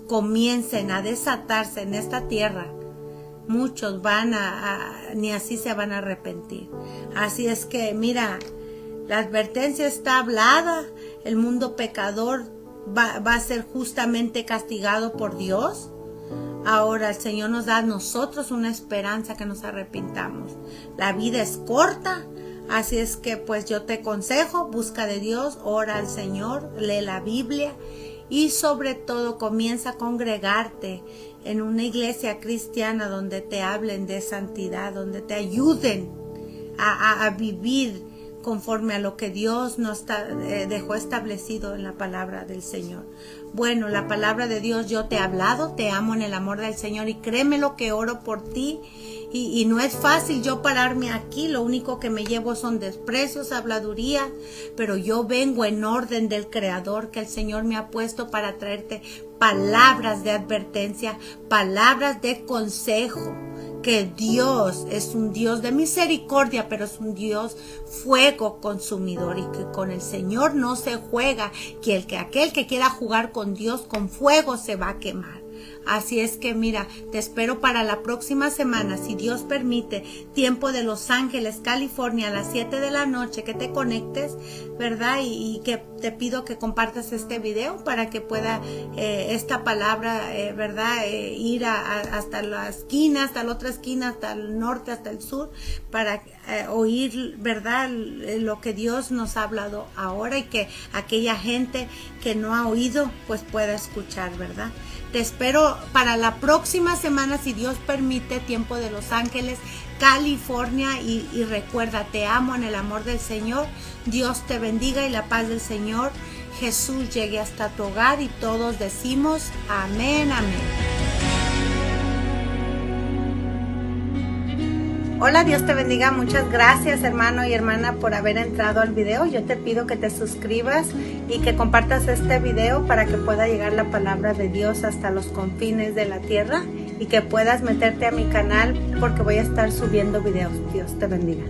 comiencen a desatarse en esta tierra. Muchos ni así se van a arrepentir. Así es que, mira, la advertencia está hablada. El mundo pecador va a ser justamente castigado por Dios. Ahora el Señor nos da a nosotros una esperanza que nos arrepintamos. La vida es corta, así es que pues yo te aconsejo, busca de Dios, ora al Señor, lee la Biblia y sobre todo comienza a congregarte en una iglesia cristiana donde te hablen de santidad, donde te ayuden a vivir conforme a lo que Dios nos dejó establecido en la palabra del Señor. Bueno, la palabra de Dios, yo te he hablado, te amo en el amor del Señor y créeme lo que oro por ti. Y no es fácil yo pararme aquí, lo único que me llevo son desprecios, habladuría, pero yo vengo en orden del Creador que el Señor me ha puesto para traerte palabras de advertencia, palabras de consejo, que Dios es un Dios de misericordia, pero es un Dios fuego consumidor y que con el Señor no se juega, que aquel que quiera jugar con Dios con fuego se va a quemar. Así es que mira, te espero para la próxima semana, si Dios permite, tiempo de Los Ángeles, California, a las 7 de la noche, que te conectes, ¿verdad? Y que te pido que compartas este video para que pueda esta palabra, ¿verdad? Ir hasta la esquina, hasta la otra esquina, hasta el norte, hasta el sur, para oír, ¿verdad? Lo que Dios nos ha hablado ahora y que aquella gente que no ha oído, pues pueda escuchar, ¿verdad? Te espero para la próxima semana, si Dios permite, tiempo de Los Ángeles, California. Y recuerda, te amo en el amor del Señor. Dios te bendiga y la paz del Señor Jesús llegue hasta tu hogar. Y todos decimos amén, amén. Hola, Dios te bendiga. Muchas gracias, hermano y hermana, por haber entrado al video. Yo te pido que te suscribas y que compartas este video para que pueda llegar la palabra de Dios hasta los confines de la tierra y que puedas meterte a mi canal porque voy a estar subiendo videos. Dios te bendiga.